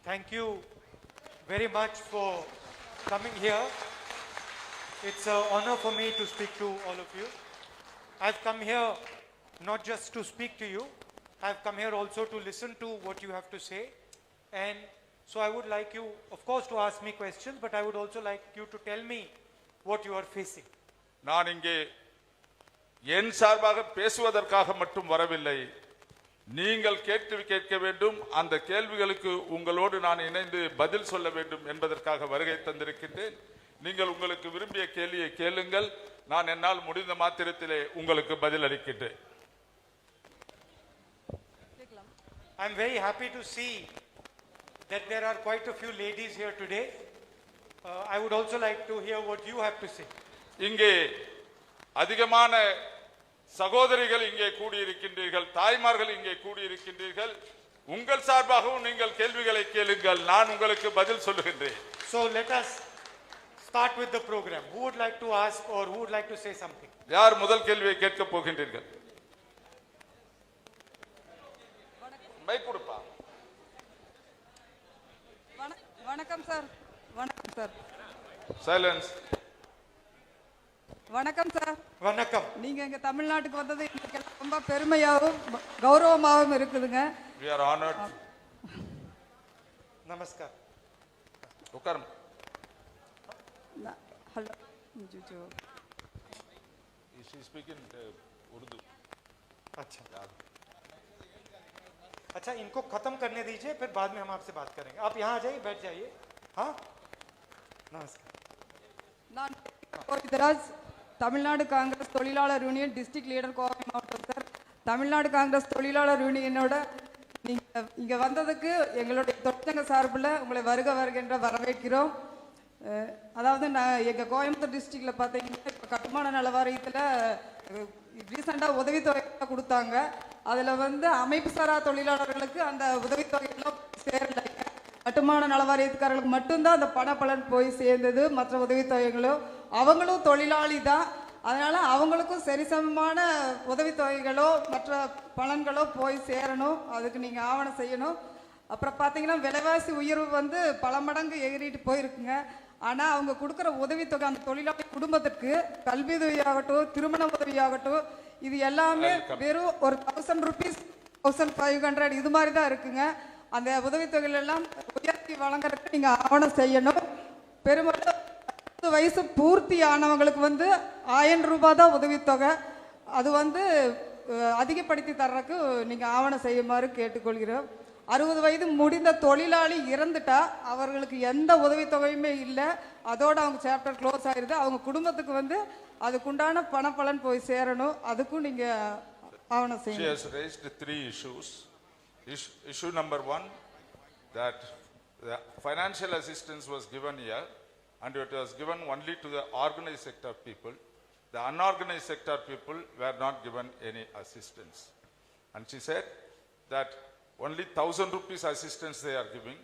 Thank you very much for coming here. It's an honor for me to speak to all of you. I've come here not just to speak to you, I've come here also to listen to what you have to say. And so I would like you, of course, to ask me questions, but I would also like you to tell me what you are facing. நான் இங்கே என் சார்பாக பேசுவதற்காக மட்டும் வரவில்லை. நீங்கள் கேள்வி கேட்க வேண்டும், அந்த கேள்விகளுக்கு உங்களோடு நான் இணைந்து பதில் சொல்ல வேண்டும் என்பதற்காக வருகை தந்திருக்கின்றேன். நீங்கள் உங்களுக்கு விரும்பிய கேள்வியை கேளுங்கள், நான் என்னால் முடிந்த மாத்திரத்திலே உங்களுக்கு பதில் அளிக்கின்றேன். I'm very happy to see that there are quite a few ladies here today. I would also like to hear what you have to say. இங்கே அதிகமான சகோதரிகள் இங்கே கூடியிருக்கின்றீர்கள், தாய்மார்கள் இங்கே கூடியிருக்கின்றீர்கள். உங்கள் சார்பாகவும் நீங்கள் கேள்விகளை கேளுங்கள், நான் உங்களுக்கு பதில் சொல்லுகின்றேன். So let us start with the program. Who would like to ask or who would like to say something? யார் முதல் கேள்வியை கேட்க போகின்றீர்கள்? மைக் கொடுப்பா. வணக்கம் சார். வணக்கம் சார். சைலன்ஸ். வணக்கம் சார். வணக்கம். நீங்க எங்க தமிழ்நாட்டுக்கு வந்தது எனக்கு ரொம்ப பெருமையாகவும் கௌரவமாகவும் இருக்குதுங்க. We are honored. நமஸ்கார். உட்காரும். हेलो जो She speak in Urdu. अच्छा इनको खत्म करने दीजिए, फिर बाद में हम आपसे बात करेंगे. आप यहाँ आ जाइए, बैठ जाइए. हाँ, नमस्कार. நான் கோவிந்தராஜ், தமிழ்நாடு காங்கிரஸ் தொழிலாளர் யூனியன் டிஸ்ட்ரிக்ட் லீடர், கோவை மாவட்டம் சார். தமிழ்நாடு காங்கிரஸ் தொழிலாளர் யூனியனோட நீங்க இங்க வந்ததுக்கு எங்களுடைய தொழிற்சங்க சார்பில் உங்களை வருக வருகின்ற வரவேற்கிறோம். அதாவது நான் எங்கள் கோயம்புத்தூர் டிஸ்ட்ரிக்டில் பார்த்தீங்கன்னா இப்போ கட்டுமான நல வாரியத்தில் ரீசெண்டாக உதவித்தொகை கொடுத்தாங்க. அதில் வந்து அமைப்பு சாரா தொழிலாளர்களுக்கு அந்த உதவித்தொகையெல்லாம் சேரலைங்க. கட்டுமான நல வாரியத்துக்காரர்களுக்கு மட்டும்தான் அந்த பணப்பலன் போய் சேர்ந்தது. மற்ற உதவித்தொகைகளோ அவங்களும் தொழிலாளி தான், அதனால் அவங்களுக்கும் சரிசமமான உதவித்தொகைகளோ மற்ற பலன்களோ போய் சேரணும். அதுக்கு நீங்கள் ஆவணம் செய்யணும். அப்புறம் பார்த்தீங்கன்னா விலைவாசி உயர்வு வந்து பல மடங்கு எகிரிட்டு போயிருக்குங்க. ஆனால் அவங்க கொடுக்குற உதவித்தொகை அந்த தொழிலாளி குடும்பத்திற்கு கல்வி உதவியாகட்டும், திருமண உதவியாகட்டும், இது எல்லாமே வெறும் ஒரு 1000 rupees 1500 இது மாதிரி தான் இருக்குங்க. அந்த உதவித்தொகைகள் எல்லாம் உயர்த்தி வழங்குறதுக்கு நீங்கள் ஆவணம் செய்யணும். பெரும்பாலும் 10 வயசு பூர்த்தி ஆனவங்களுக்கு வந்து 1000 ரூபாய் தான் உதவித்தொகை. அது வந்து அதிகப்படுத்தி தர்றதுக்கு நீங்கள் ஆவணம் செய்யுமாறு கேட்டுக்கொள்கிறோம். 60 வயது முடிந்த தொழிலாளி இறந்துட்டா அவர்களுக்கு எந்த உதவித்தொகையுமே இல்லை, அதோட அவங்க சாப்டர் க்ளோஸ் ஆயிடுது. அவங்க குடும்பத்துக்கு வந்து அதுக்குண்டான பணப்பலன் போய் சேரணும். அதுக்கும் நீங்க ஆவணம் செய்யணும். She has raised 3 issues. Issue number 1, that the financial assistance was given here and it was given only to the organized sector people. The unorganized sector people were not given any assistance. And she said that only 1000 rupees assistance they are giving.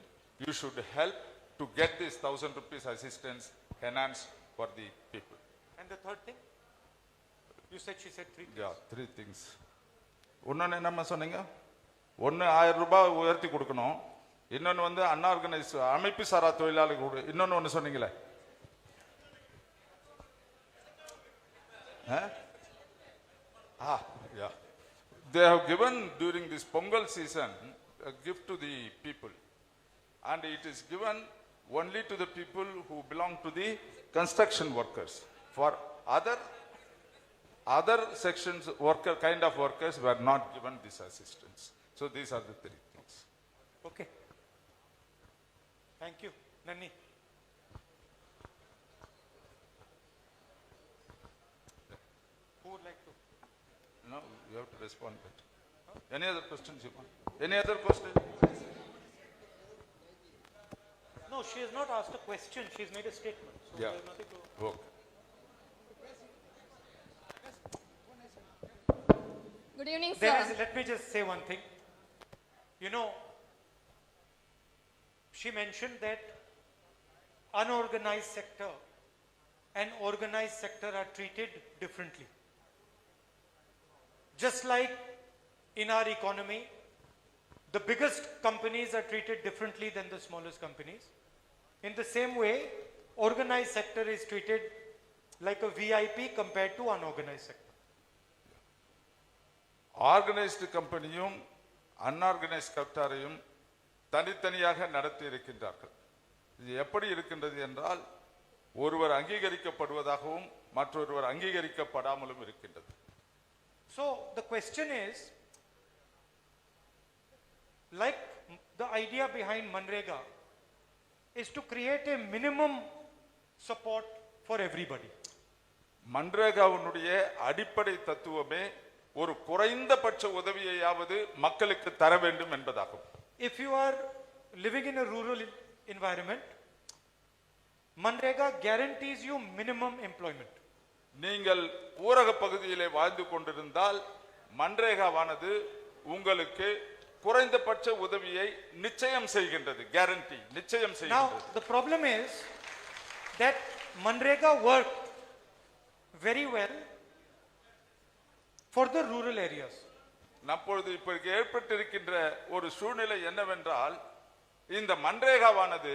You should help to get this 1000 rupees assistance enhanced for the people. And the third thing? You said she said 3 things. Yeah, 3 things. ஒன்னு என்னம்மா சொன்னீங்க? ஒன்னு 1000 ரூபாய் உயர்த்தி கொடுக்கணும், இன்னொன்னு வந்து unorganise அமைப்பு சாரா தொழிலாளர்கள், இன்னொன்னு ஒன்னு சொன்னீங்களே, yeah. They have given during this Pongal season a gift to the people, and it is given only to the people who belong to the construction workers. For other sections kind of workers were not given this assistance. So these are the 3 things. Okay. Thank you. Nani. Who would like to? No, you have to respond to it. Any other questions you want? Any other question? No, she has not asked a question. She has made a statement. So Yeah. there's nothing to... Okay. Good evening, There sir. is, let me just say one thing. You know, she mentioned that unorganized sector and organized sector are treated differently. Just like in our economy, the biggest companies are treated differently than the smallest companies. In the same way, organized sector is treated like a VIP compared to unorganized sector. Organised கம்பெனியும் unorganised செக்டாரையும் தனித்தனியாக நடத்தி இருக்கின்றார்கள். இது எப்படி இருக்கின்றது என்றால் ஒருவர் அங்கீகரிக்கப்படுவதாகவும் மற்றொருவர் அங்கீகரிக்கப்படாமலும் இருக்கின்றது. So the question is, like the idea behind Manrega is to create a minimum support for everybody. மன்ரேகாவினுடைய அடிப்படை தத்துவமே ஒரு குறைந்தபட்ச உதவியையாவது மக்களுக்கு தர வேண்டும் என்பதாகும். If you are living in a rural environment, Manrega guarantees you minimum employment. நீங்கள் ஊரக பகுதியிலே வாழ்ந்து கொண்டிருந்தால் மன்ரேகாவானது உங்களுக்கு குறைந்தபட்ச உதவியை நிச்சயம் செய்கின்றது. கேரண்டி நிச்சயம் Now செய்கின்றது. the problem is that Manrega worked very well for the rural areas. அப்பொழுது இப்போது ஏற்பட்டிருக்கின்ற ஒரு சூழ்நிலை என்னவென்றால் இந்த மன்ரேகாவானது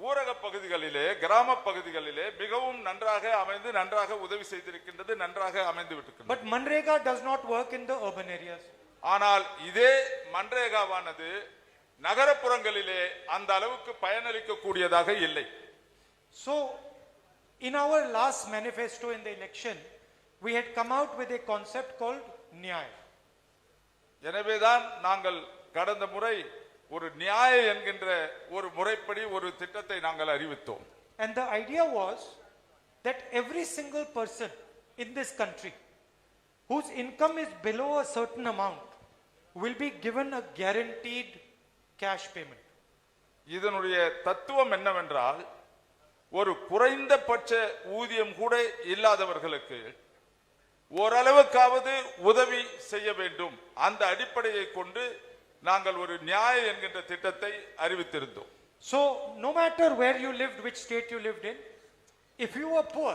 ஊரக பகுதிகளிலே கிராம பகுதிகளிலே மிகவும் நன்றாக அமைந்து நன்றாக உதவி செய்திருக்கின்றது, நன்றாக அமைந்து விட்டிருக்கின்றது. But Manrega does not work in the urban areas. ஆனால் இதே மன்ரேகாவானது நகரப்புறங்களிலே அந்த அளவுக்கு பயனளிக்க கூடியதாக இல்லை. So in our last manifesto in the election, we had come out with a concept called Nyay. எனவேதான் நாங்கள் கடந்த முறை ஒரு நியாய என்கின்ற ஒரு முறைப்படி ஒரு திட்டத்தை நாங்கள் அறிவித்தோம். And the idea was that every single person in this country whose income is below a certain amount will be given a guaranteed cash payment. இதனுடைய தத்துவம் என்னவென்றால் ஒரு குறைந்தபட்ச ஊதியம் கூட இல்லாதவர்களுக்கு ஓரளவுக்காவது உதவி செய்ய வேண்டும். அந்த அடிப்படையை கொண்டு நாங்கள் ஒரு நியாய என்கின்ற திட்டத்தை அறிவித்திருந்தோம். So no matter where you lived, which state you lived in, if you were poor,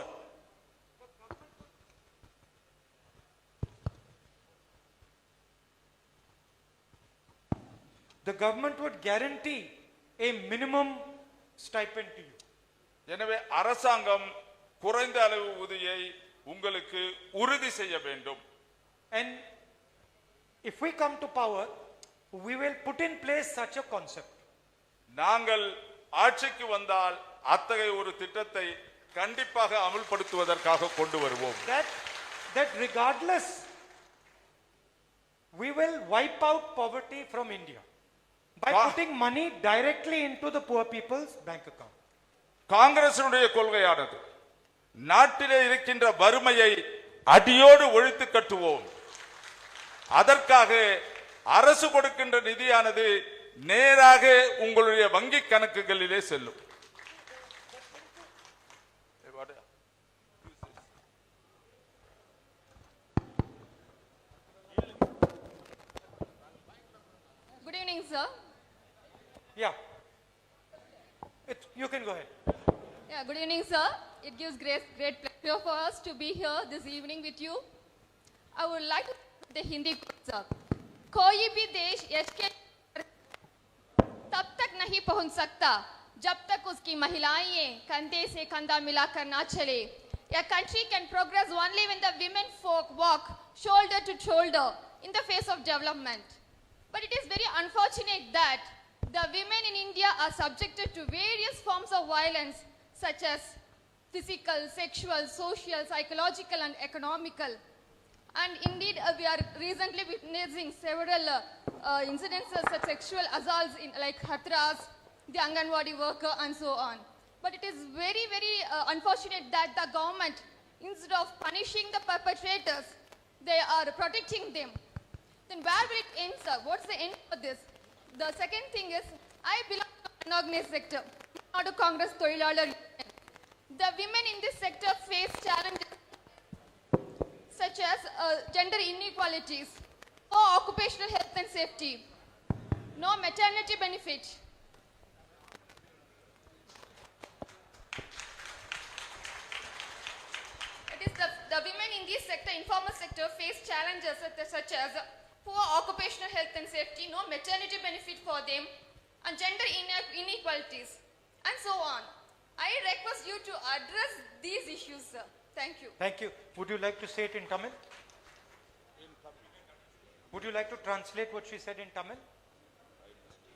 the government would guarantee a minimum stipend to you. எனவே அரசாங்கம் குறைந்த அளவு ஊதியை உங்களுக்கு உறுதி செய்ய வேண்டும். And if we come to power, we will put in place such a concept. நாங்கள் ஆட்சிக்கு வந்தால் அத்தகைய ஒரு திட்டத்தை கண்டிப்பாக அமல்படுத்துவதற்காக கொண்டு வருவோம். That regardless, we will wipe out poverty from India by putting money directly into the poor people's bank account. காங்கிரசினுடைய கொள்கையானது நாட்டிலே இருக்கின்ற வறுமையை அடியோடு ஒழித்து கட்டுவோம். அதற்காக அரசு கொடுக்கின்ற நிதியானது நேராக உங்களுடைய வங்கி கணக்குகளிலே செல்லும். Good evening, sir. Yeah. You can go ahead. Yeah, good evening, sir. It gives great pleasure for us to be here this evening with you. I would like to the Hindi quote, sir. कोई भी देश यश के तब तक नहीं पहुंच सकता जब तक उसकी महिलाएं कंधे से कंधा मिलाकर ना चले. A country can progress only when the women folk walk shoulder to shoulder in the face of development. But it is very unfortunate that the women in India are subjected to various forms of violence such as physical, sexual, social, psychological and economical. And indeed, we are recently witnessing several incidences of sexual assaults in like Hathras, the Anganwadi worker and so on. But it is very, very unfortunate that the government, instead of punishing the perpetrators, they are protecting them. Then where will it end, sir? What's the end for this? The second thing is, I belong to an unorganized sector, not a Congress Tholilalar Union. The women in this sector face challenges such as gender inequalities, poor occupational health and safety, no maternity benefit. It is the women in this sector, informal sector, face challenges such as poor occupational health and safety, no maternity benefit for them, and gender inequalities, and so on. I request you to address these issues, sir. Thank you. Thank you. Would you like to say it in Tamil? Would you like to translate what she said in Tamil?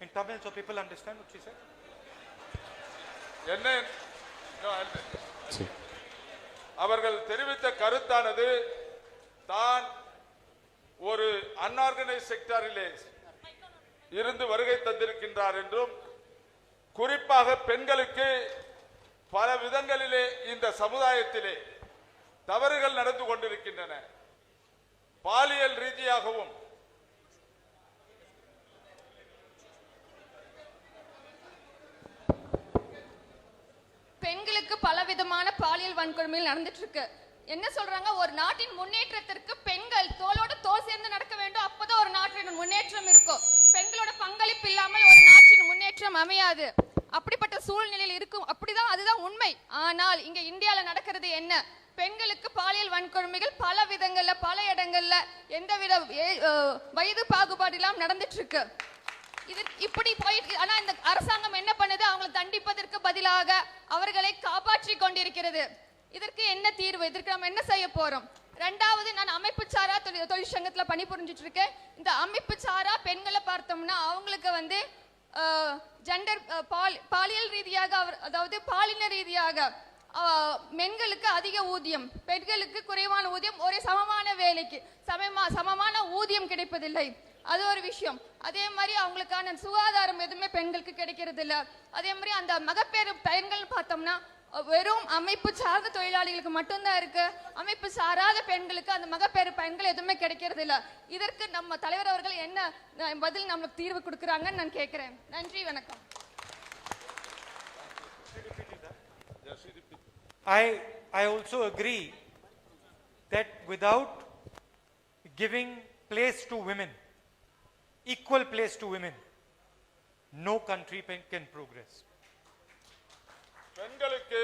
In Tamil, so people understand what she said? என்ன அவர்கள் தெரிவித்த கருத்தானது தான் ஒரு unorganised செக்டாரிலே இருந்து வருகை தந்திருக்கின்றார் என்றும் குறிப்பாக பெண்களுக்கு பல விதங்களிலே இந்த சமுதாயத்திலே தவறுகள் நடந்து கொண்டிருக்கின்றன, பாலியல் ரீதியாகவும் பெண்களுக்கு பலவிதமான பாலியல் வன்கொடுமைகள் நடந்துட்டு இருக்கு. என்ன சொல்றாங்க, ஒரு நாட்டின் முன்னேற்றத்திற்கு பெண்கள் தோளோட தோள் சேர்ந்து நடக்க வேண்டும், அப்பதான் ஒரு நாட்டின் முன்னேற்றம் இருக்கும். பெண்களோட பங்களிப்பு இல்லாமல் ஒரு நாட்டின் முன்னேற்றம் அமையாது. அப்படிப்பட்ட சூழ்நிலையில் இருக்கும், அப்படிதான், அதுதான் உண்மை. ஆனால் இங்க இந்தியால நடக்கிறது என்ன, பெண்களுக்கு பாலியல் வன்கொடுமைகள் பல விதங்கள்ல பல இடங்கள்ல எந்தவித வயது பாகுபாடு இல்லாம நடந்துட்டு இருக்கு. இது இப்படி போயிட்டு, ஆனா இந்த அரசாங்கம் என்ன பண்ணுது, அவங்களை தண்டிப்பதற்கு பதிலாக அவர்களை காப்பாற்றி கொண்டிருக்கிறது. இதற்கு என்ன தீர்வு, இதற்கு நம்ம என்ன செய்ய போறோம்? ரெண்டாவது, நான் அமைப்பு சாரா தொழிற்சங்கத்துல பணிபுரிஞ்சிட்டு இருக்கேன். இந்த அமைப்பு சாரா பெண்களை பார்த்தோம்னா அவங்களுக்கு ஜெண்டர் பாலியல் ரீதியாக அதாவது பாலின ரீதியாக பெண்களுக்கு அதிக ஊதியம், பெண்களுக்கு குறைவான ஊதியம், ஒரே சமமான வேலைக்கு சமமான ஊதியம் கிடைப்பதில்லை. அது ஒரு விஷயம். அதே மாதிரி அவங்களுக்கான சுகாதாரம் எதுவுமே பெண்களுக்கு கிடைக்கிறது இல்ல. அதே மாதிரி அந்த மகப்பேறு பெண்கள் பார்த்தோம்னா வெறும் அமைப்பு சார்ந்த தொழிலாளிகளுக்கு மட்டும்தான் இருக்கு, அமைப்பு சாராத பெண்களுக்கு அந்த மகப்பேறு பெண்கள் எதுவுமே கிடைக்கிறது இல்ல. இதற்கு நம்ம தலைவர் அவர்கள் என்ன பதில் நம்மளுக்கு தீர்வு கொடுக்கறாங்கன்னு நான் கேட்கிறேன். நன்றி, வணக்கம். I also agree that without giving place to women, equal place to women, no country can progress. பெண்களுக்கு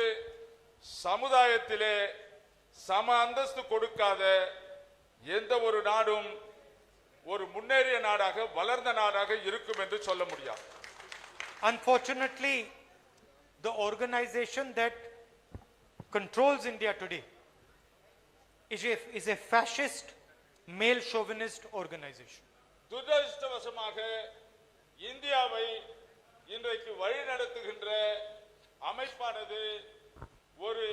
சமுதாயத்திலே சம அந்தஸ்து கொடுக்காத எந்த ஒரு நாடும் ஒரு முன்னேறிய நாடாக வளர்ந்த நாடாக இருக்கும் என்று சொல்ல முடியாது. Unfortunately, the organization that controls India today is a fascist, male chauvinist organization. துரதிர்ஷ்டவசமாக இந்தியாவை இன்றைக்கு வழிநடத்துகின்ற அமைப்பானது ஒரு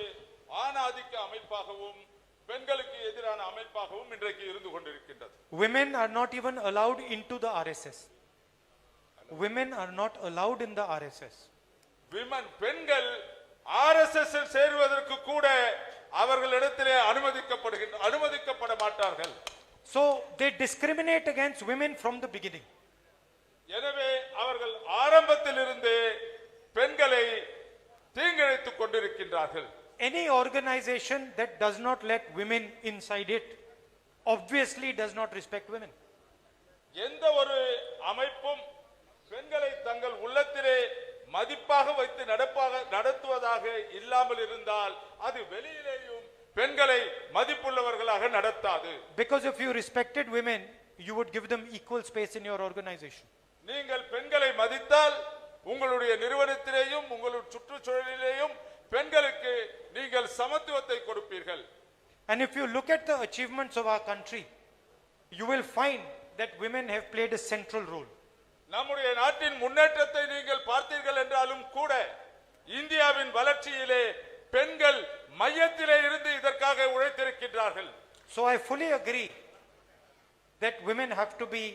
ஆணாதிக்க அமைப்பாகவும் பெண்களுக்கு எதிரான அமைப்பாகவும் இன்றைக்கு இருந்து கொண்டிருக்கின்றது. Women are not even allowed into the RSS. Women are not allowed in the RSS. பெண்கள் RSS இல் சேருவதற்கு கூட அவர்களிடத்திலே அனுமதிக்கப்பட மாட்டார்கள். So they discriminate against women from the beginning. எனவே அவர்கள் ஆரம்பத்திலிருந்து பெண்களை தீங்கிழைத்துக் கொண்டிருக்கின்றார்கள். Any organization that does not let women inside it obviously does not respect women. எந்த ஒரு அமைப்பும் பெண்களை தங்கள் உள்ளத்திலே மதிப்பாக வைத்து நடத்துவதாக இல்லாமல் இருந்தால் அது வெளியிலேயும் பெண்களை மதிப்புள்ளவர்களாக நடத்தாது. Because if you respected women, you would give them equal space in your organization. நீங்கள் பெண்களை மதித்தால் உங்களுடைய நிறுவனத்திலேயும் உங்களுடைய சுற்றுச்சூழலிலேயும் பெண்களுக்கு நீங்கள் சமத்துவத்தை கொடுப்பீர்கள். And if you look at the achievements of our country, you will find that women have played a central role. நம்முடைய நாட்டின் முன்னேற்றத்தை நீங்கள் பார்த்தீர்கள் என்றாலும் கூட இந்தியாவின் வளர்ச்சியிலே பெண்கள் மையத்திலே இருந்து இதற்காக உழைத்திருக்கின்றார்கள். So I fully agree that women have to be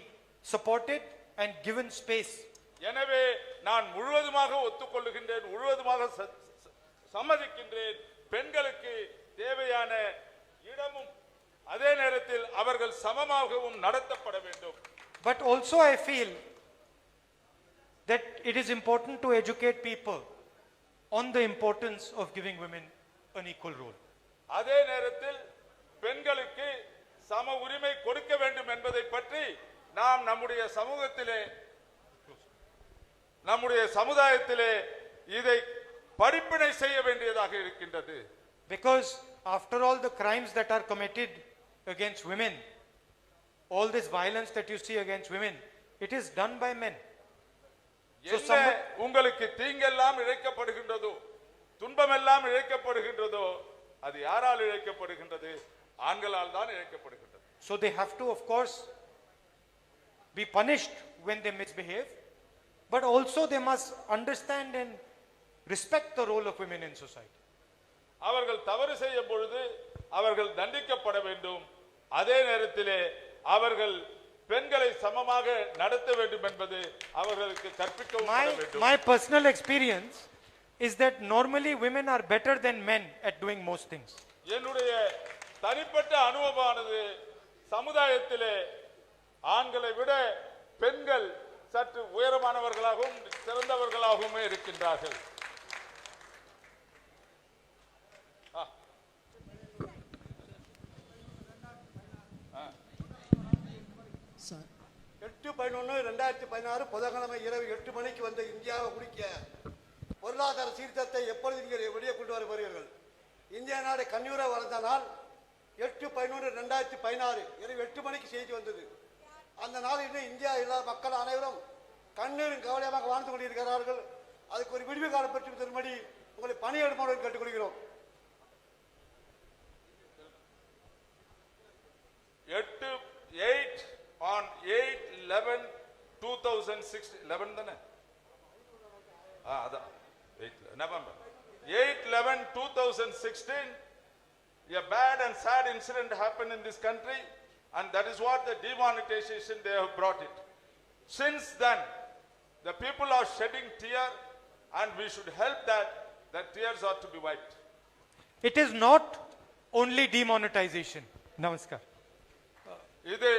supported and given space. எனவே நான் முழுவதுமாக ஒத்துக்கொள்ளுகின்றேன், முழுவதுமாக சம்மதிக்கின்றேன். பெண்களுக்கு தேவையான இடமும் அதே நேரத்தில் அவர்கள் சமமாகவும் நடத்தப்பட வேண்டும். But also I feel that it is important to educate people on the importance of giving women an equal role. அதே நேரத்தில் பெண்களுக்கு சம உரிமை கொடுக்க வேண்டும் என்பதை பற்றி நாம் நம்முடைய சமுதாயத்திலே இதை படிப்பினை செய்ய வேண்டியதாக இருக்கின்றது. Because after all the crimes that are committed against women, all this violence that you see against women, it is done by men. So என்ன உங்களுக்கு தீங்கெல்லாம் இழைக்கப்படுகின்றதோ துன்பமெல்லாம் இழைக்கப்படுகின்றதோ அது யாரால் இழைக்கப்படுகின்றது? ஆண்களால் தான் இழைக்கப்படுகின்றது. So they have to, of course, be punished when they misbehave, but also they must understand and respect the role of women in society. அவர்கள் தவறு செய்யும் பொழுது அவர்கள் தண்டிக்கப்பட வேண்டும். அதே நேரத்திலே அவர்கள் பெண்களை சமமாக நடத்த வேண்டும் என்பது அவர்களுக்கு கற்பிக்கவும் வேண்டும். My personal experience is that normally women are better than men at doing most things. என்னுடைய தனிப்பட்ட அனுபவமானது சமுதாயத்திலே ஆண்களை விட பெண்கள் சற்று உயரமானவர்களாகவும் சிறந்தவர்களாகவும் இருக்கின்றார்கள். சார் 8/11/2016 புதன்கிழமை இரவு 8 மணிக்கு வந்த இந்தியாவை குடிக்க பொருளாதார சீர்திருத்தத்தை எப்பொழுது நீங்கள் வெளியே கொண்டு வருவீர்கள்? இந்திய நாடு கண்ணூர வளர்ந்த நாள் 8/11/2016 இரவு 8 மணிக்கு செய்தி வந்தது. அந்த நாள் இன்னும் இந்தியா எல்லா மக்கள் அனைவரும் கண்ணீரும் கவலையமாக வாழ்ந்து கொண்டிருக்கிறார்கள். அதுக்கு ஒரு விடுவி காலம் பெற்று தரும்படி உங்களை பணியிடமாறு கேட்டுக்கொள்கிறோம். 8/11/2016 தானே? அதான் November 8/11/2016 a bad and sad incident happened in this country, and that is what the demonetization they have brought it. Since then the people are shedding tear, and we should help that tears are to be wiped. It is not only demonetization. Namaskar. இது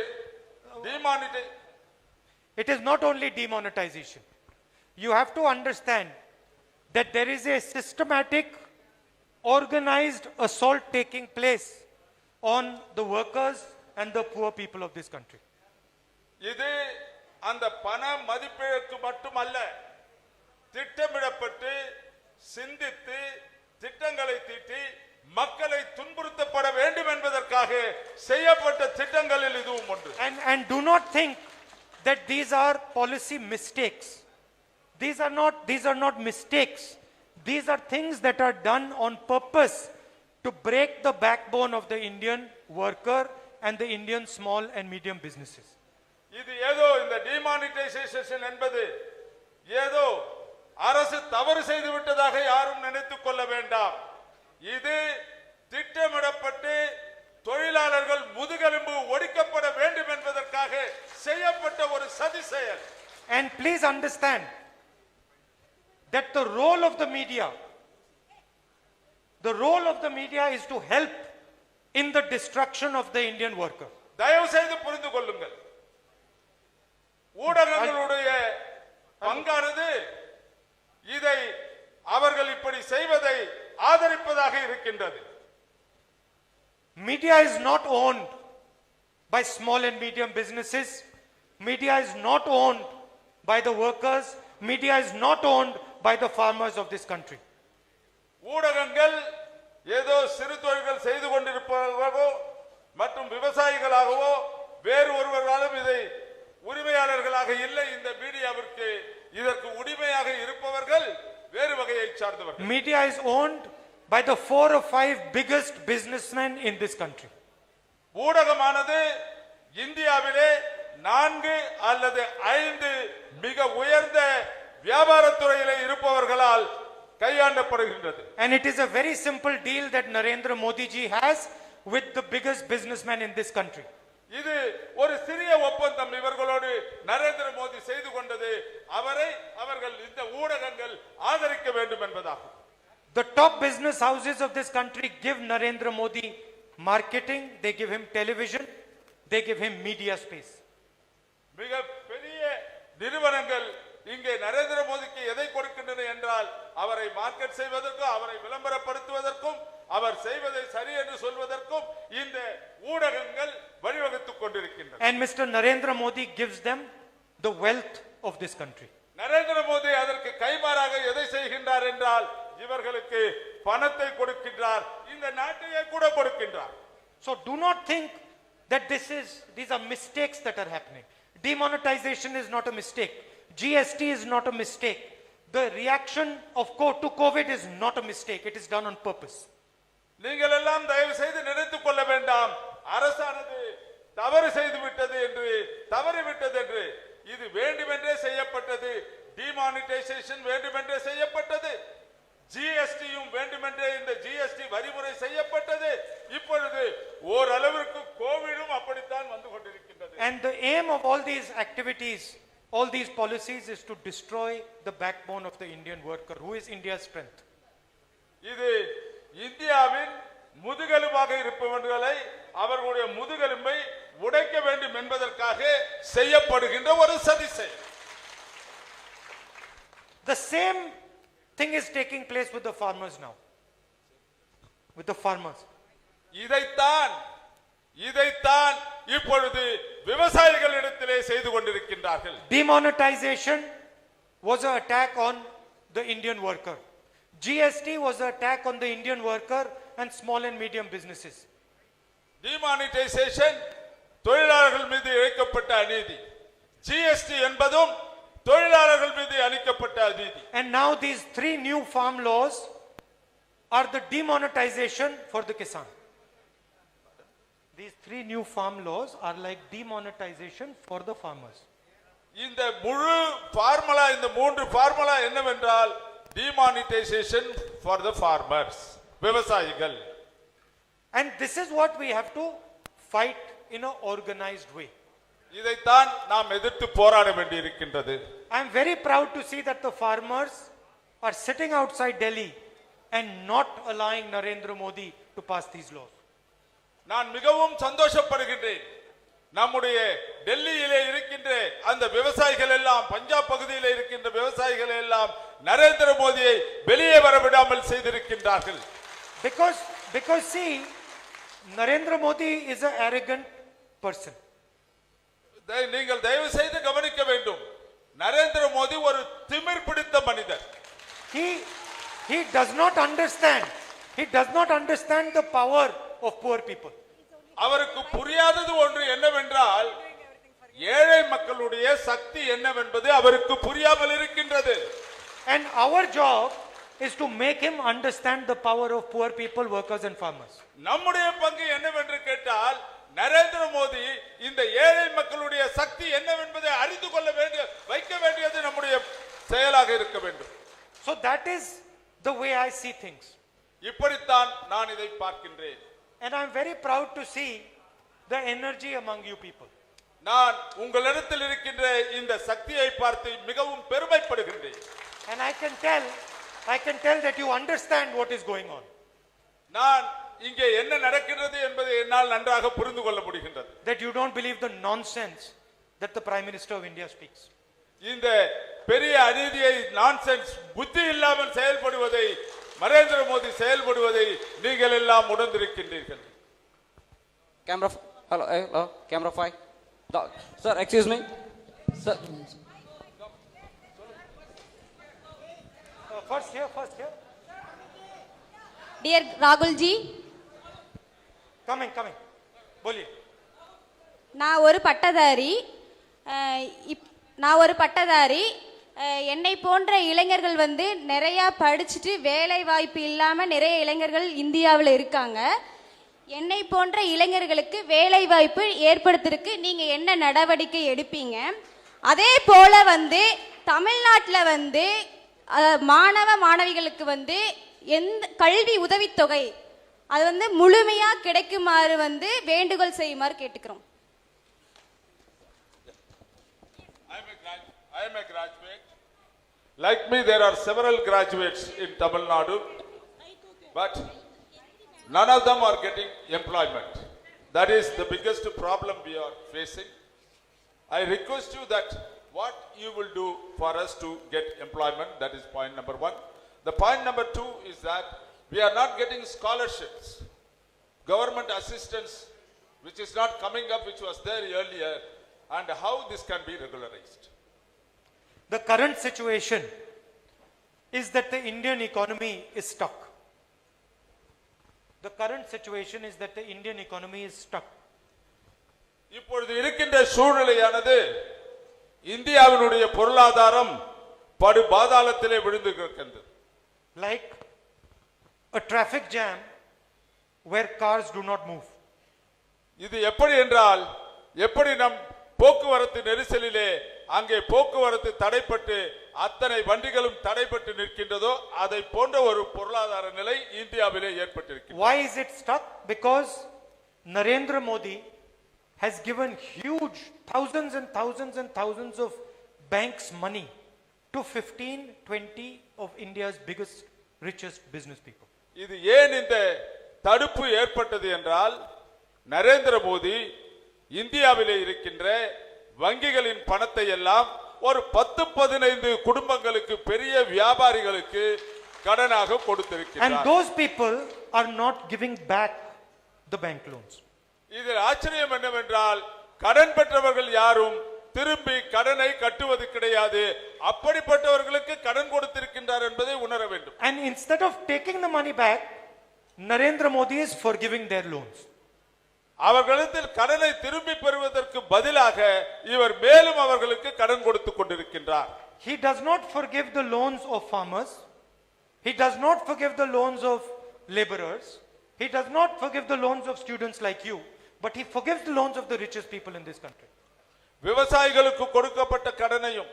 It is not only demonetization. You have to understand that there is a systematic, organized assault taking place on the workers and the poor people of this country. இது அந்த பண மதிப்பிழப்பு மட்டுமல்ல, திட்டமிடப்பட்டு சிந்தித்து திட்டங்களை தீட்டி மக்களை துன்புறுத்தப்பட வேண்டும் என்பதற்காக செய்யப்பட்ட திட்டங்களில் இதுவும் ஒன்று. And do not think that these are policy mistakes. These are not mistakes. These are things that are done on purpose to break the backbone of the Indian worker and the Indian small and medium businesses. இது ஏதோ இந்த demonetisation என்பது ஏதோ அரசு தவறு செய்து விட்டதாக யாரும் நினைத்துக் கொள்ள வேண்டாம். இது திட்டமிடப்பட்டு தொழிலாளர்கள் முதுகெலும்பு ஒடிக்கப்பட வேண்டும் என்பதற்காக செய்யப்பட்ட ஒரு சதி செயல். And please understand that the role of the media is to help in the destruction of the Indian worker. தயவு செய்து புரிந்து கொள்ளுங்கள், ஊடகங்களுடைய பங்கானது இதை அவர்கள் இப்படி செய்வதை ஆதரிப்பதாக இருக்கின்றது. Media is not owned by small and medium businesses. Media is not owned by the workers. Media is not owned by the farmers of this country. ஊடகங்கள் ஏதோ சிறு தொழில்கள் செய்து கொண்டிருப்பவர்களோ மற்றும் விவசாயிகளாகவோ வேறு ஒருவராலும் இதை உரிமையாளர்களாக இல்லை. இந்த மீடியாவிற்கு இதற்கு உரிமையாக இருப்பவர்கள் வேறு வகையை சார்ந்தவர்கள். Media is owned by the 4 or 5 biggest businessmen in this country. ஊடகமானது இந்தியாவிலே 4 அல்லது 5 மிக உயர்ந்த வியாபாரத்துறையிலே இருப்பவர்களால் கையாண்டப்படுகின்றது. And it is a very simple deal that Narendra Modi ji has with the biggest businessman in this country. இது ஒரு சிறிய ஒப்பந்தம் இவர்களோடு நரேந்திர மோடி செய்து கொண்டது. அவர்கள் இந்த ஊடகங்கள் ஆதரிக்க வேண்டும் என்பதாகும். The top business houses of this country give Narendra Modi marketing, they give him television, they give him media space. மிக பெரிய நிறுவனங்கள் இங்கே நரேந்திர மோடிக்கு எதை கொடுக்கின்றன என்றால் அவரை மார்க்கெட் செய்வதற்கும் அவரை விளம்பரப்படுத்துவதற்கும் அவர் செய்வதை சரி என்று சொல்வதற்கும் இந்த ஊடகங்கள் வழிவகுத்துக் கொண்டிருக்கின்றன. And Mr. Narendra Modi gives them the wealth of this country. Narendra Modi அதற்கு கைமாறாக எதை செய்கின்றார் என்றால் இவர்களுக்கு பணத்தை கொடுக்கின்றார், இந்த நாட்டையே கூட கொடுக்கின்றார். So do not think that these are mistakes that are happening. Demonetization is not a mistake. GST is not a mistake. The reaction to COVID is not a mistake. It is done on purpose. நீங்கள் எல்லாம் தயவு செய்து நினைத்துக் கொள்ள வேண்டாம், அரசானது தவறு செய்து விட்டது என்று, தவறி விட்டது என்று. இது வேண்டுமென்றே செய்யப்பட்டது. டிமானிட்டைசேஷன் வேண்டுமென்றே செய்யப்பட்டது. ஜிஎஸ்டியும் வேண்டுமென்றே இந்த ஜிஎஸ்டி வரிமுறை செய்யப்பட்டது. இப்பொழுது ஓரளவிற்கு கோவிடும் அப்படித்தான் வந்து கொண்டிருக்கின்றது. And the aim of all these activities, all these policies is to destroy the backbone of the Indian worker, who is India's strength. இது இந்தியாவின் முதுகெலும்பாக இருப்பவர்களை, அவர்களுடைய முதுகெலும்பை உடைக்க வேண்டும் என்பதற்காக செய்யப்படுகின்ற ஒரு சதி செயல். The same thing is taking place with the farmers now. With the farmers. இதைத்தான் இப்பொழுது விவசாயிகளிடத்திலே செய்து கொண்டிருக்கின்றார்கள். Demonetization was an attack on the Indian worker. GST was an attack on the Indian worker and small and medium businesses. Demonetisation தொழிலாளர்கள் மீது இழைக்கப்பட்ட அநீதி. GST என்பதும் தொழிலாளர்கள் மீது அளிக்கப்பட்ட அநீதி. And now these 3 new farm laws are the demonetization for the Kisan. These 3 new farm laws are like demonetization for the farmers. இந்த முழு ஃபார்முலா, இந்த 3 ஃபார்முலா என்னவென்றால் டிமானிட்டைசேஷன் ஃபார் தி farmers, விவசாயிகள். And this is what we have to fight in an organized way. இதைத்தான் நாம் எதிர்த்து போராட வேண்டியிருக்கின்றது. I am very proud to see that the farmers are sitting outside Delhi and not allowing Narendra Modi to pass these laws. நான் மிகவும் சந்தோஷப்படுகின்றேன். நம்முடைய டெல்லியிலே இருக்கின்ற அந்த விவசாயிகள் எல்லாம், பஞ்சாப் பகுதியிலே இருக்கின்ற விவசாயிகள் எல்லாம் நரேந்திர மோடியை வெளியே வர விடாமல் செய்திருக்கின்றார்கள். Because see, Narendra Modi is an arrogant person. நீங்கள் தயவு செய்து கவனிக்க வேண்டும். நரேந்திர மோடி ஒரு திமிர் பிடித்த மனிதர். He does not understand the power of poor people. அவருக்கு புரியாதது ஒன்று என்னவென்றால், ஏழை மக்களுடைய சக்தி என்னவென்பது அவருக்கு புரியாமல் இருக்கின்றது. And our job is to make him understand the power of poor people, workers and farmers. நம்முடைய பங்கு என்னவென்று கேட்டால், நரேந்திர மோடி இந்த ஏழை மக்களுடைய சக்தி என்னவென்பதை அறிந்து கொள்ள வைக்க வேண்டியது நம்முடைய செயலாக இருக்க வேண்டும். So that is the way I see things. இப்படித்தான் நான் இதை பார்க்கின்றேன். And I am very proud to see the energy among you people. நான் உங்களிடத்தில் இருக்கின்ற இந்த சக்தியை பார்த்து மிகவும் பெருமைப்படுகின்றேன். And I can tell that you understand what is going on. நான் இங்கே என்ன நடக்கிறது என்பதை என்னால் நன்றாக புரிந்து கொள்ள முடிகின்றது. That you don't believe the nonsense that the Prime Minister of India speaks. இந்த பெரிய அநீதியை, நான்சென்ஸ், புத்தி இல்லாமல் செயல்படுவதை, நரேந்திர மோடி செயல்படுவதை நீங்கள் எல்லாம் உணர்ந்திருக்கின்றீர்கள். Hello, camera 5. Sir, excuse me. Sir. First here. Dear Rahul ji, Coming. बोलिए. நான் ஒரு பட்டதாரி. என்னை போன்ற இளைஞர்கள் வந்து நிறைய படிச்சுட்டு வேலை வாய்ப்பு இல்லாம நிறைய இளைஞர்கள் இந்தியாவில் இருக்காங்க. என்னை போன்ற இளைஞர்களுக்கு வேலை வாய்ப்பு ஏற்படுத்துறதுக்கு நீங்க என்ன நடவடிக்கை எடுப்பீங்க? அதே போல வந்து தமிழ்நாட்டில் வந்து மாணவிகளுக்கு வந்து எந்த கல்வி உதவித்தொகை அது வந்து முழுமையா கிடைக்குமாறு வந்து வேண்டுகோள் செய்யுமாறு கேட்டுக்கிறோம். I am a graduate. Like me, there are several graduates in Tamil Nadu, but none of them are getting employment. That is the biggest problem we are facing. I request you that what you will do for us to get employment. That is point number 1. The point number 2 is that we are not getting scholarships, government assistance, which is not coming up, which was there earlier, and how this can be regularized. The current situation is that the Indian economy is stuck. இப்பொழுது இருக்கின்ற சூழ்நிலையானது இந்தியாவினுடைய பொருளாதாரம் படு பாதாளத்திலே விழுந்து கிடக்கின்றது. Like a traffic jam where cars do not move. இது எப்படி என்றால், எப்படி நம் போக்குவரத்து நெரிசலிலே அங்கே போக்குவரத்து தடைப்பட்டு அத்தனை வண்டிகளும் தடைப்பட்டு நிற்கின்றதோ அதை போன்ற ஒரு பொருளாதார நிலை இந்தியாவிலே ஏற்பட்டிருக்கிறது. Why is it stuck? Because Narendra Modi has given huge thousands and thousands and thousands of banks money to 15-20 of India's biggest, richest business people. இது ஏன் இந்த தடுப்பு ஏற்பட்டது என்றால், நரேந்திர மோடி இந்தியாவிலே இருக்கின்ற வங்கிகளின் பணத்தை எல்லாம் ஒரு 10-15 குடும்பங்களுக்கு, பெரிய வியாபாரிகளுக்கு கடனாக And கொடுத்திருக்கிறார். those people are not giving back the bank loans. இதில் ஆச்சரியம் என்னவென்றால், கடன் பெற்றவர்கள் யாரும் திரும்பி கடனை கட்டுவது கிடையாது. அப்படிப்பட்டவர்களுக்கு கடன் கொடுத்திருக்கின்றார் என்பதை உணர வேண்டும். And instead of taking the money back, Narendra Modi is forgiving their loans. அவர்களிடத்தில் கடனை திரும்பி பெறுவதற்கு பதிலாக இவர் மேலும் அவர்களுக்கு கடன் கொடுத்துக் கொண்டிருக்கின்றார். He does not forgive the loans of farmers. He does not forgive the loans of laborers. He does not forgive the loans of students like you. But he forgives the loans of the richest people in this country. விவசாயிகளுக்கு கொடுக்கப்பட்ட கடனையும்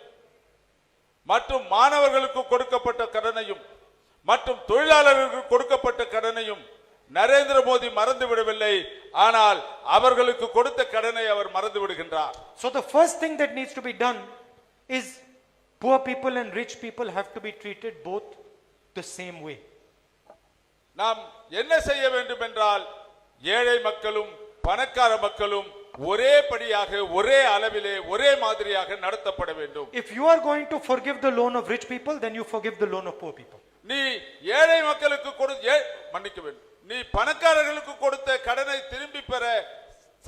மற்றும் மாணவர்களுக்கு கொடுக்கப்பட்ட கடனையும் மற்றும் தொழிலாளர்களுக்கு கொடுக்கப்பட்ட கடனையும் நரேந்திர மோடி மறந்து விடவில்லை. ஆனால் அவர்களுக்கு கொடுத்த கடனை அவர் மறந்து விடுகின்றார். So the first thing that needs to be done is poor people and rich people have to be treated both the same way. நாம் என்ன செய்ய வேண்டும் என்றால், ஏழை மக்களும் பணக்கார மக்களும் ஒரே படியாக, ஒரே அளவிலே, ஒரே மாதிரியாக நடத்தப்பட வேண்டும். If you are going to forgive the loan of rich people, then you forgive the loan of poor people. நீ ஏழை மக்களுக்கு மன்னிக்க வேண்டும். நீ பணக்காரர்களுக்கு கொடுத்த கடனை திரும்பி பெற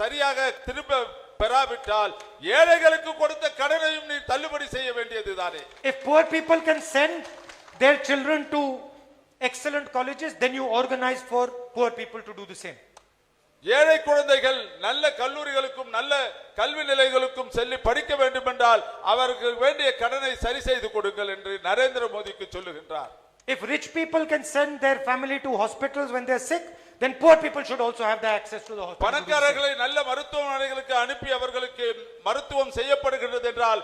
சரியாக திரும்ப பெறாவிட்டால் ஏழைகளுக்கு கொடுத்த கடனையும் நீ தள்ளுபடி செய்ய வேண்டியதுதானே. If poor people can send their children to excellent colleges, then you organize for poor people to do the same. ஏழை குழந்தைகள் நல்ல கல்லூரிகளுக்கும் நல்ல கல்வி நிலையங்களுக்கும் செல்லி படிக்க வேண்டும் என்றால் அவருக்கு வேண்டிய கடனை சரி செய்து கொடுங்கள் என்று நரேந்திர மோடிக்கு சொல்லுகின்றார். If rich people can send their family to hospitals when they are sick, then poor people should also have the access to the hospital. பணக்காரர்களை நல்ல மருத்துவமனைகளுக்கு அனுப்பி அவர்களுக்கு மருத்துவம் செய்யப்படுகின்றது என்றால்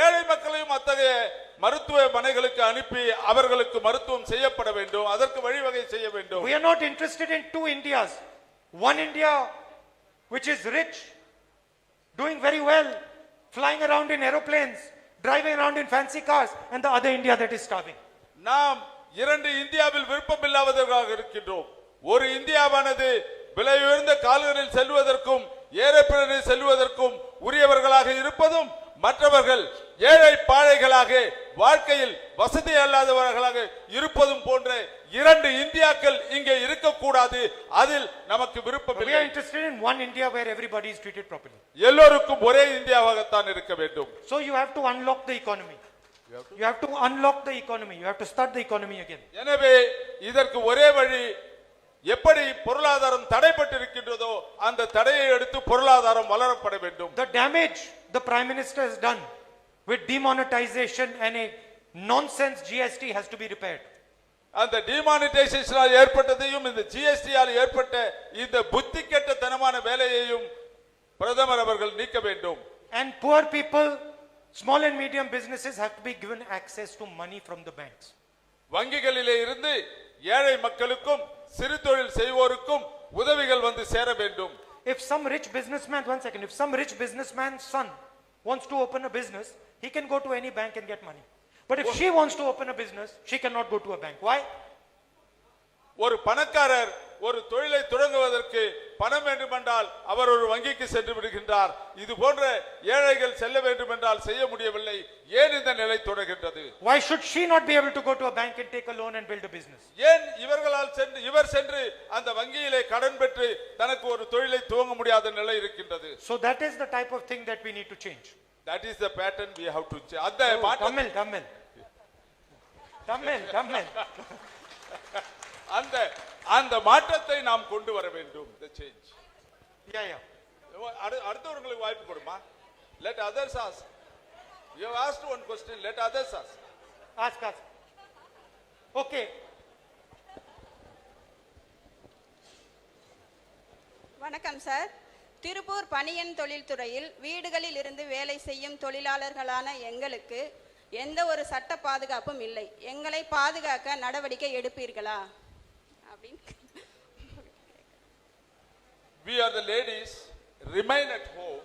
ஏழை மக்களையும் அத்தகைய மருத்துவமனைகளுக்கு அனுப்பி அவர்களுக்கு மருத்துவம் செய்யப்பட வேண்டும். அதற்கு வழிவகை செய்ய வேண்டும். We are not interested in two Indias. One India which is rich, doing very well, flying around in aeroplanes, driving around in fancy cars, and the other India that is starving. நாம் இரண்டு இந்தியாவில் விருப்பமில்லாதவர்களாக இருக்கின்றோம். ஒரு இந்தியாவானது விலை உயர்ந்த கால்களில் செல்வதற்கும் ஏரோப்ளேனில் செல்வதற்கும் உரியவர்களாக இருப்பதும், மற்றவர்கள் ஏழை பாழைகளாக வாழ்க்கையில் வசதி அல்லாதவர்களாக இருப்பதும் போன்ற இரண்டு இந்தியாக்கள் இங்கே இருக்கக்கூடாது. அதில் நமக்கு விருப்பம் We இல்லை. are interested in one India where everybody is treated properly. எல்லோருக்கும் ஒரே இந்தியாவாகத்தான் இருக்க வேண்டும். So you have to unlock the economy. You have to unlock the economy. You have to start the economy again. எனவே இதற்கு ஒரே வழி, எப்படி பொருளாதாரம் தடைப்பட்டிருக்கின்றதோ அந்த தடையை எடுத்து பொருளாதாரம் வளரப்பட வேண்டும். The damage the Prime Minister has done with demonetization and a nonsense GST has to be repaired. அந்த டிமானிட்டைசேஷனால் ஏற்பட்டதையும் இந்த ஜிஎஸ்டியால் ஏற்பட்ட இந்த புத்தி கெட்டத்தனமான வேலையையும் பிரதமர் அவர்கள் நீக்க வேண்டும். And poor people, small and medium businesses have to be given access to money from the banks. வங்கிகளிலே இருந்து ஏழை மக்களுக்கும் சிறு தொழில் செய்வோருக்கும் உதவிகள் வந்து சேர வேண்டும். If some rich businessman, one second, if some rich businessman's son wants to open a business, he can go to any bank and get money. But if she wants to open a business, she cannot go to a bank. Why? ஒரு பணக்காரர் ஒரு தொழிலை தொடங்குவதற்கு பணம் வேண்டுமென்றால் அவர் ஒரு வங்கிக்கு சென்று விடுகின்றார். இது போன்ற ஏழைகள் செல்ல வேண்டுமென்றால் செய்ய முடியவில்லை. ஏன் இந்த நிலை தொடர்கின்றது? Why should she not be able to go to a bank and take a loan and build a business? ஏன் இவர் சென்று அந்த வங்கியிலே கடன் பெற்று தனக்கு ஒரு தொழிலை துவங்க முடியாத நிலை இருக்கின்றது? So that is the type of thing that we need to change. That is the pattern we have to change. அந்த Tamil. அந்த மாற்றத்தை நாம் கொண்டு வர வேண்டும். The change. Yeah. அடுத்தவங்களுக்கு வாய்ப்பு கொடுமா. Let others ask. You have asked one question, let others ask. Ask. Okay. வணக்கம் சார். திருப்பூர் பணியன் தொழில்துறையில் வீடுகளில் இருந்து வேலை செய்யும் தொழிலாளர்களான எங்களுக்கு எந்த ஒரு சட்ட பாதுகாப்பும் இல்லை. எங்களை பாதுகாக்க நடவடிக்கை எடுப்பீர்களா? We are the ladies, remain at home,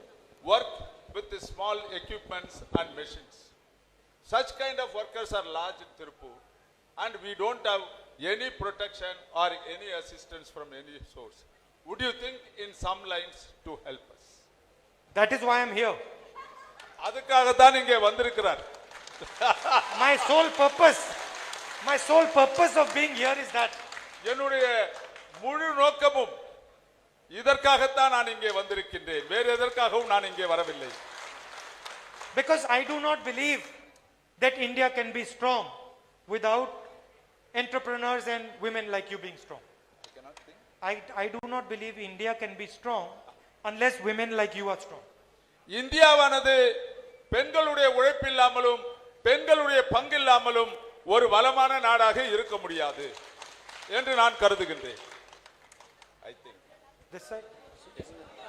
work with the small equipments and machines. Such kind of workers are large in Tirupur, and we don't have any protection or any assistance from any source. Would you think in some lines to help us? That is why I am here. அதுக்காக தான் இங்கே வந்திருக்கிறார். My sole purpose of being here is that. என்னுடைய முழு நோக்கமும் இதற்காகத்தான் நான் இங்கே வந்திருக்கின்றேன். வேறு எதற்காகவும் நான் இங்கே வரவில்லை. Because I do not believe that India can be strong without entrepreneurs and women like you being strong. I do not believe India can be strong unless women like you are strong. இந்தியாவானது பெண்களுடைய உழைப்பில்லாமலும் பெண்களுடைய பங்கில்லாமலும் ஒரு வளமான நாடாக இருக்க முடியாது என்று நான் கருதுகின்றேன். I think. This side.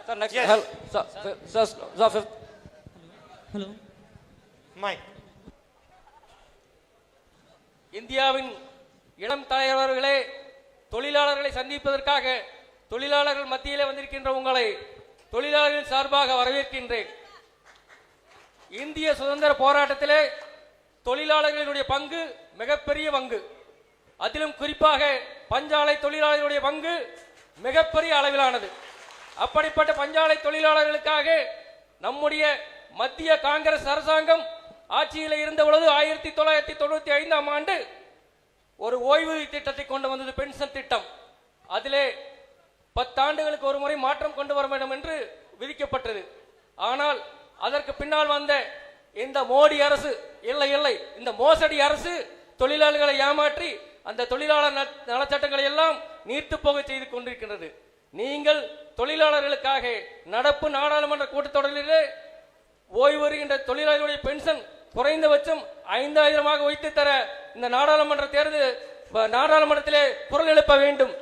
Sir, next. Yes. Sir, Hello. Mike. இந்தியாவின் இளம் தலைவர்களே, தொழிலாளர்களை சந்திப்பதற்காக தொழிலாளர்கள் மத்தியிலே வந்திருக்கின்ற உங்களை தொழிலாளர்களின் சார்பாக வரவேற்கின்றேன். இந்திய சுதந்திர போராட்டத்திலே தொழிலாளர்களுடைய பங்கு மிகப்பெரிய பங்கு. அதிலும் குறிப்பாக பஞ்சாலை தொழிலாளர்களுடைய பங்கு மிகப்பெரிய அளவிலானது. அப்படிப்பட்ட பஞ்சாலை தொழிலாளர்களுக்காக நம்முடைய மத்திய காங்கிரஸ் அரசாங்கம் ஆட்சியில் இருந்த பொழுது 1995ஆம் ஆண்டு ஒரு ஓய்வூதிய திட்டத்தை கொண்டு வந்தது, பென்ஷன் திட்டம். அதிலே 10 ஆண்டுகளுக்கு ஒரு முறை மாற்றம் கொண்டு வர வேண்டும் என்று விதிக்கப்பட்டது. ஆனால் அதற்கு பின்னால் வந்த இந்த மோடி அரசு இல்லை இந்த மோசடி அரசு தொழிலாளர்களை ஏமாற்றி அந்த தொழிலாளர் நலச்சட்டங்களை எல்லாம் நீர்த்து போக செய்து கொண்டிருக்கின்றது. நீங்கள் தொழிலாளர்களுக்காக நடப்பு நாடாளுமன்ற கூட்டத்தொடரிலே ஓய்வு வருகின்ற தொழிலாளர்களுடைய பென்ஷன் குறைந்தபட்சம் 5000 வைத்து தர இந்த நாடாளுமன்றத்திலே குரல் எழுப்ப வேண்டும்.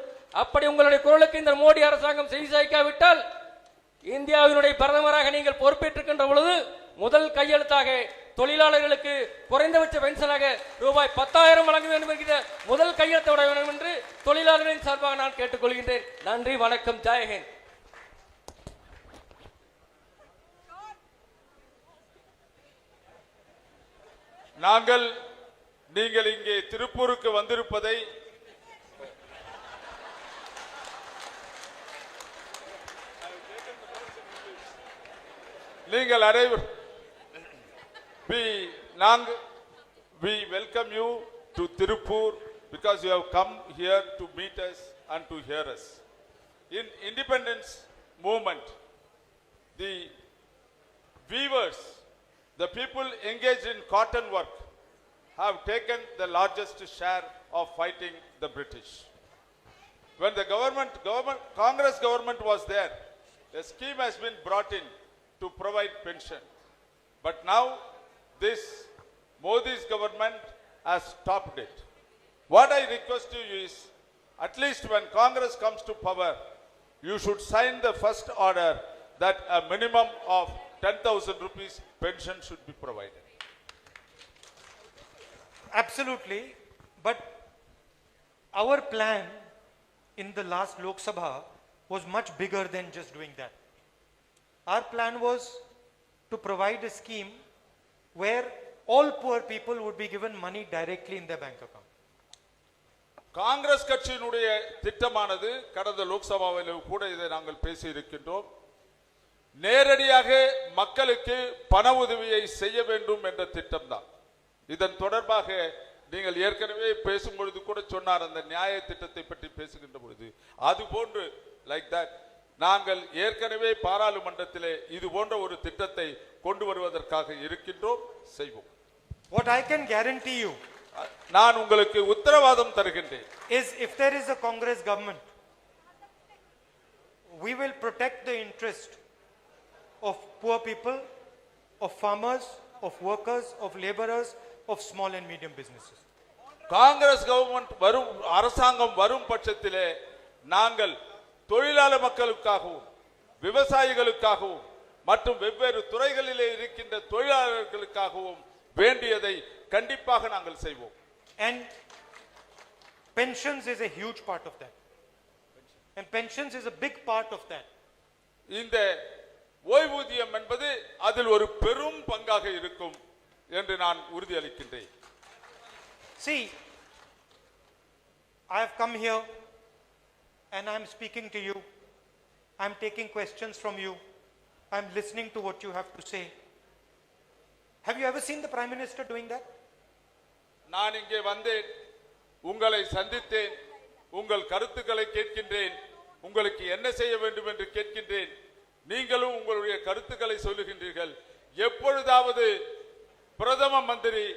அப்படி உங்களுடைய குரலுக்கு இந்த மோடி அரசாங்கம் செவி சாய்க்காவிட்டால் இந்தியாவினுடைய பிரதமராக நீங்கள் பொறுப்பேற்றுக்கின்ற பொழுது முதல் கையெழுத்தாக தொழிலாளர்களுக்கு குறைந்தபட்ச பென்ஷனாக ரூபாய் 10,000 வழங்க வேண்டும் என்கிற முதல் கையெழுத்து விட வேண்டும் என்று தொழிலாளர்களின் சார்பாக நான் கேட்டுக்கொள்கின்றேன். நன்றி, வணக்கம், ஜெயஹிந்த். நீங்கள் இங்கே திருப்பூருக்கு வந்திருப்பதை நீங்கள் அனைவரும் we welcome you to Tirupur because you have come here to meet us and to hear us. In independence movement, the weavers, the people engaged in cotton work have taken the largest share of fighting the British. When the Congress government was there, a scheme has been brought in to provide pension. But now this Modi's government has stopped it. What I request to you is, at least when Congress comes to power, you should sign the first order that a minimum of 10,000 rupees pension should be provided. Absolutely, but our plan in the last Lok Sabha was much bigger than just doing that. Our plan was to provide a scheme where all poor people would be given money directly in their bank account. Congress கட்சியினுடைய திட்டமானது கடந்த லோக்சபாவில் கூட இதை நாங்கள் பேசி இருக்கின்றோம். நேரடியாக மக்களுக்கு பண உதவியை செய்ய வேண்டும் என்ற திட்டம்தான். இதன் தொடர்பாக நீங்கள் ஏற்கனவே பேசும் பொழுது கூட சொன்னார், அந்த நியாய திட்டத்தை பற்றி பேசுகின்ற பொழுது அது போன்று லைக் தட் நாங்கள் ஏற்கனவே பாராளுமன்றத்திலே இது போன்ற ஒரு திட்டத்தை கொண்டு வருவதற்காக இருக்கின்றோம், செய்வோம். What I can guarantee you, நான் உங்களுக்கு உத்தரவாதம் தருகின்றேன், is if there is a Congress government, we will protect the interest of poor people, of farmers, of workers, of laborers, of small and medium businesses. Congress government வரும் அரசாங்கம் வரும் பட்சத்திலே நாங்கள் தொழிலாளர் மக்களுக்காகவும் விவசாயிகளுக்காகவும் மற்றும் வெவ்வேறு துறைகளிலே இருக்கின்ற தொழிலாளர்களுக்காகவும் வேண்டியதை கண்டிப்பாக நாங்கள் செய்வோம். And pensions is a huge part of that. And pensions is a big part of that. இந்த ஓய்வூதியம் என்பது அதில் ஒரு பெரும் பங்காக இருக்கும் என்று நான் உறுதியளிக்கின்றேன். See, I have come here and I am speaking to you. I am taking questions from you. I am listening to what you have to say. Have you ever seen the Prime Minister doing that? நான் இங்கே வந்தேன், உங்களை சந்தித்தேன், உங்கள் கருத்துக்களை கேட்கின்றேன், உங்களுக்கு என்ன செய்ய வேண்டும் என்று கேட்கின்றேன். நீங்களும் உங்களுடைய கருத்துக்களை சொல்லுகின்றீர்கள். எப்பொழுதாவது பிரதம மந்திரி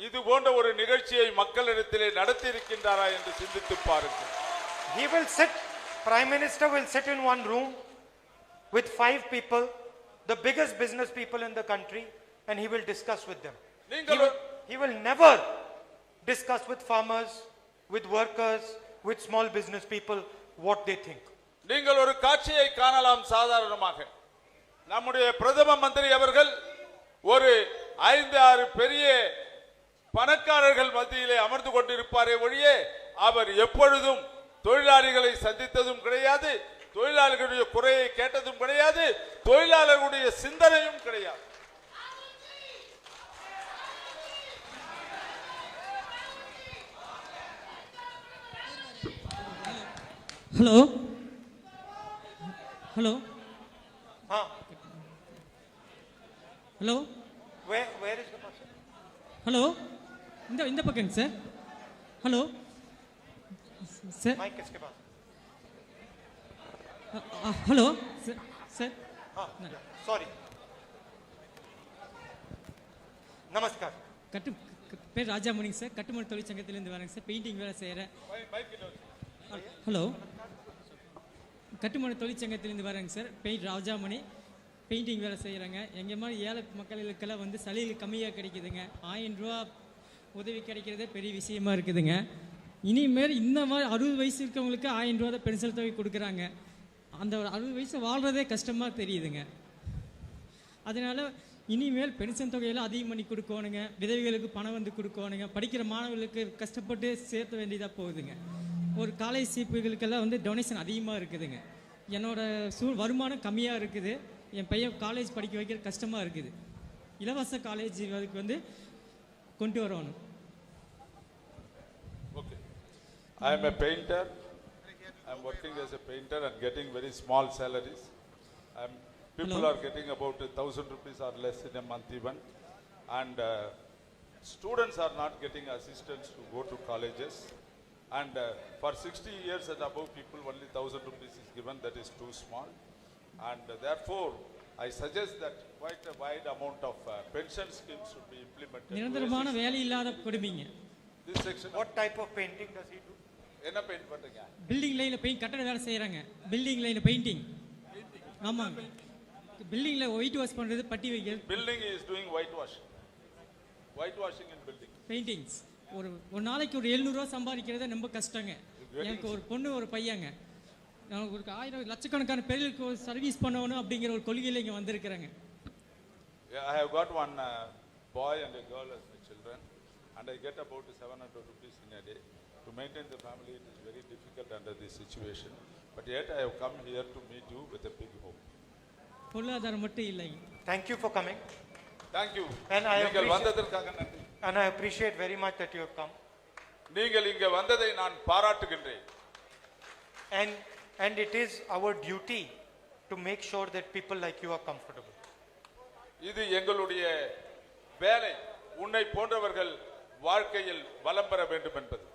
இது போன்ற ஒரு நிகழ்ச்சியை மக்களிடத்திலே நடத்தி இருக்கின்றாரா என்று சிந்தித்து பாருங்கள். He will sit, Prime Minister will sit in one room with 5 people, the biggest business people in the country, and he will discuss with them. He will never discuss with farmers, with workers, with small business people what they think. நீங்கள் ஒரு காட்சியை காணலாம். சாதாரணமாக நம்முடைய பிரதம மந்திரி அவர்கள் ஒரு 5-6 பெரிய பணக்காரர்கள் மத்தியிலே அமர்ந்து கொண்டிருப்பாரே ஒழிய அவர் எப்பொழுதும் தொழிலாளிகளை சந்தித்ததும் கிடையாது, தொழிலாளர்களுடைய குறையை கேட்டதும் கிடையாது, தொழிலாளர்களுடைய சிந்தனையும் கிடையாது. Hello hello Huh? Hello Where is the person? Hello இந்த பக்கங்க sir. Hello sir. Mic kiske paas? Hello sir. Huh? Yeah. Sorry. Namaskar. பேர் ராஜாமணிங்க சார். கட்டுமணி தொழிற்சங்கத்திலேருந்து வரேங்க சார். பெயிண்டிங் வேலை செய்கிறேன். ஹலோ, கட்டுமணி தொழிற்சங்கத்திலேருந்து வரேங்க சார். ராஜாமணி பெயிண்டிங் வேலை செய்கிறாங்க. எங்கள் மாதிரி ஏழை மக்களுக்கெல்லாம் வந்து சலுகை கம்மியாக கிடைக்குதுங்க. 1000 ரூபா உதவி கிடைக்கிறதே பெரிய விஷயமா இருக்குதுங்க. இனிமேல் இந்த மாதிரி 60 வயசு இருக்கவங்களுக்கு 1000 ரூபா தான் பென்ஷன் தொகை கொடுக்குறாங்க. அந்த 60 வயசு வாழ்கிறதே கஷ்டமாக தெரியுதுங்க. அதனால் இனிமேல் பென்ஷன் தொகையெல்லாம் அதிகம் பண்ணி கொடுக்கணுங்க. விதவைகளுக்கு பணம் வந்து கொடுக்கணுங்க. படிக்கிற மாணவர்களுக்கு கஷ்டப்பட்டு சேர்த்த வேண்டியதாக போகுதுங்க. ஒரு காலேஜ் சீப்புகளுக்கெல்லாம் வந்து டொனேஷன் அதிகமாக இருக்குதுங்க. என்னோட வருமானம் கம்மியாக இருக்குது. என் பையன் காலேஜ் படிக்க வைக்கிற கஷ்டமாக இருக்குது. இலவச காலேஜ் அதுக்கு வந்து கொண்டு வரணும். Okay. I am a painter. I am working as a painter and getting very small salaries. People are getting about 1,000 rupees or less in a month even. And students are not getting assistance to go to colleges. And for 60 years and above people, only 1,000 rupees is given. That is too small. And therefore, I suggest that quite a wide amount of pension schemes should be implemented. நிரந்தரமான வேலை இல்லாத கொடுமைங்க. This section. What type of painting does he do? என்ன paint பண்றீங்க? Building லைன்ல கட்டட வேலை செய்யறாங்க. Building லைன்ல பெயிண்டிங். ஆமாங்க. பில்டிங்ல ஒயிட் வாஷ் பண்றது, பட்டி வைக்கிறது. Building is doing whitewashing. Whitewashing in building. Paintings. ஒரு நாளைக்கு ஒரு 700 ரூபா சம்பாதிக்கிறது ரொம்ப கஷ்டங்க. எனக்கு ஒரு பொண்ணு ஒரு பையங்க. நான் ஒரு 1000 லட்சக்கணக்கான பேருக்கு ஒரு சர்வீஸ் பண்ணணும் அப்படிங்கிற ஒரு கொள்கையில இங்க வந்திருக்கிறேங்க. I have got one boy and a girl as my children, and I get about 700 rupees in a day. To maintain the family, it is very difficult under this situation. But yet I have come here to meet you with a big hope. பொருளாதாரம் மட்டும் இல்லைங்க. Thank you for coming. Thank you. நீங்கள் வந்ததற்காக நன்றி. And I appreciate very much that you have come. நீங்கள் இங்க வந்ததை நான் பாராட்டுகின்றேன். And it is our duty to make sure that people like you are comfortable. இது எங்களுடைய வேலை. உன்னை போன்றவர்கள் வாழ்க்கையில் வளம் பெற வேண்டும் என்பது.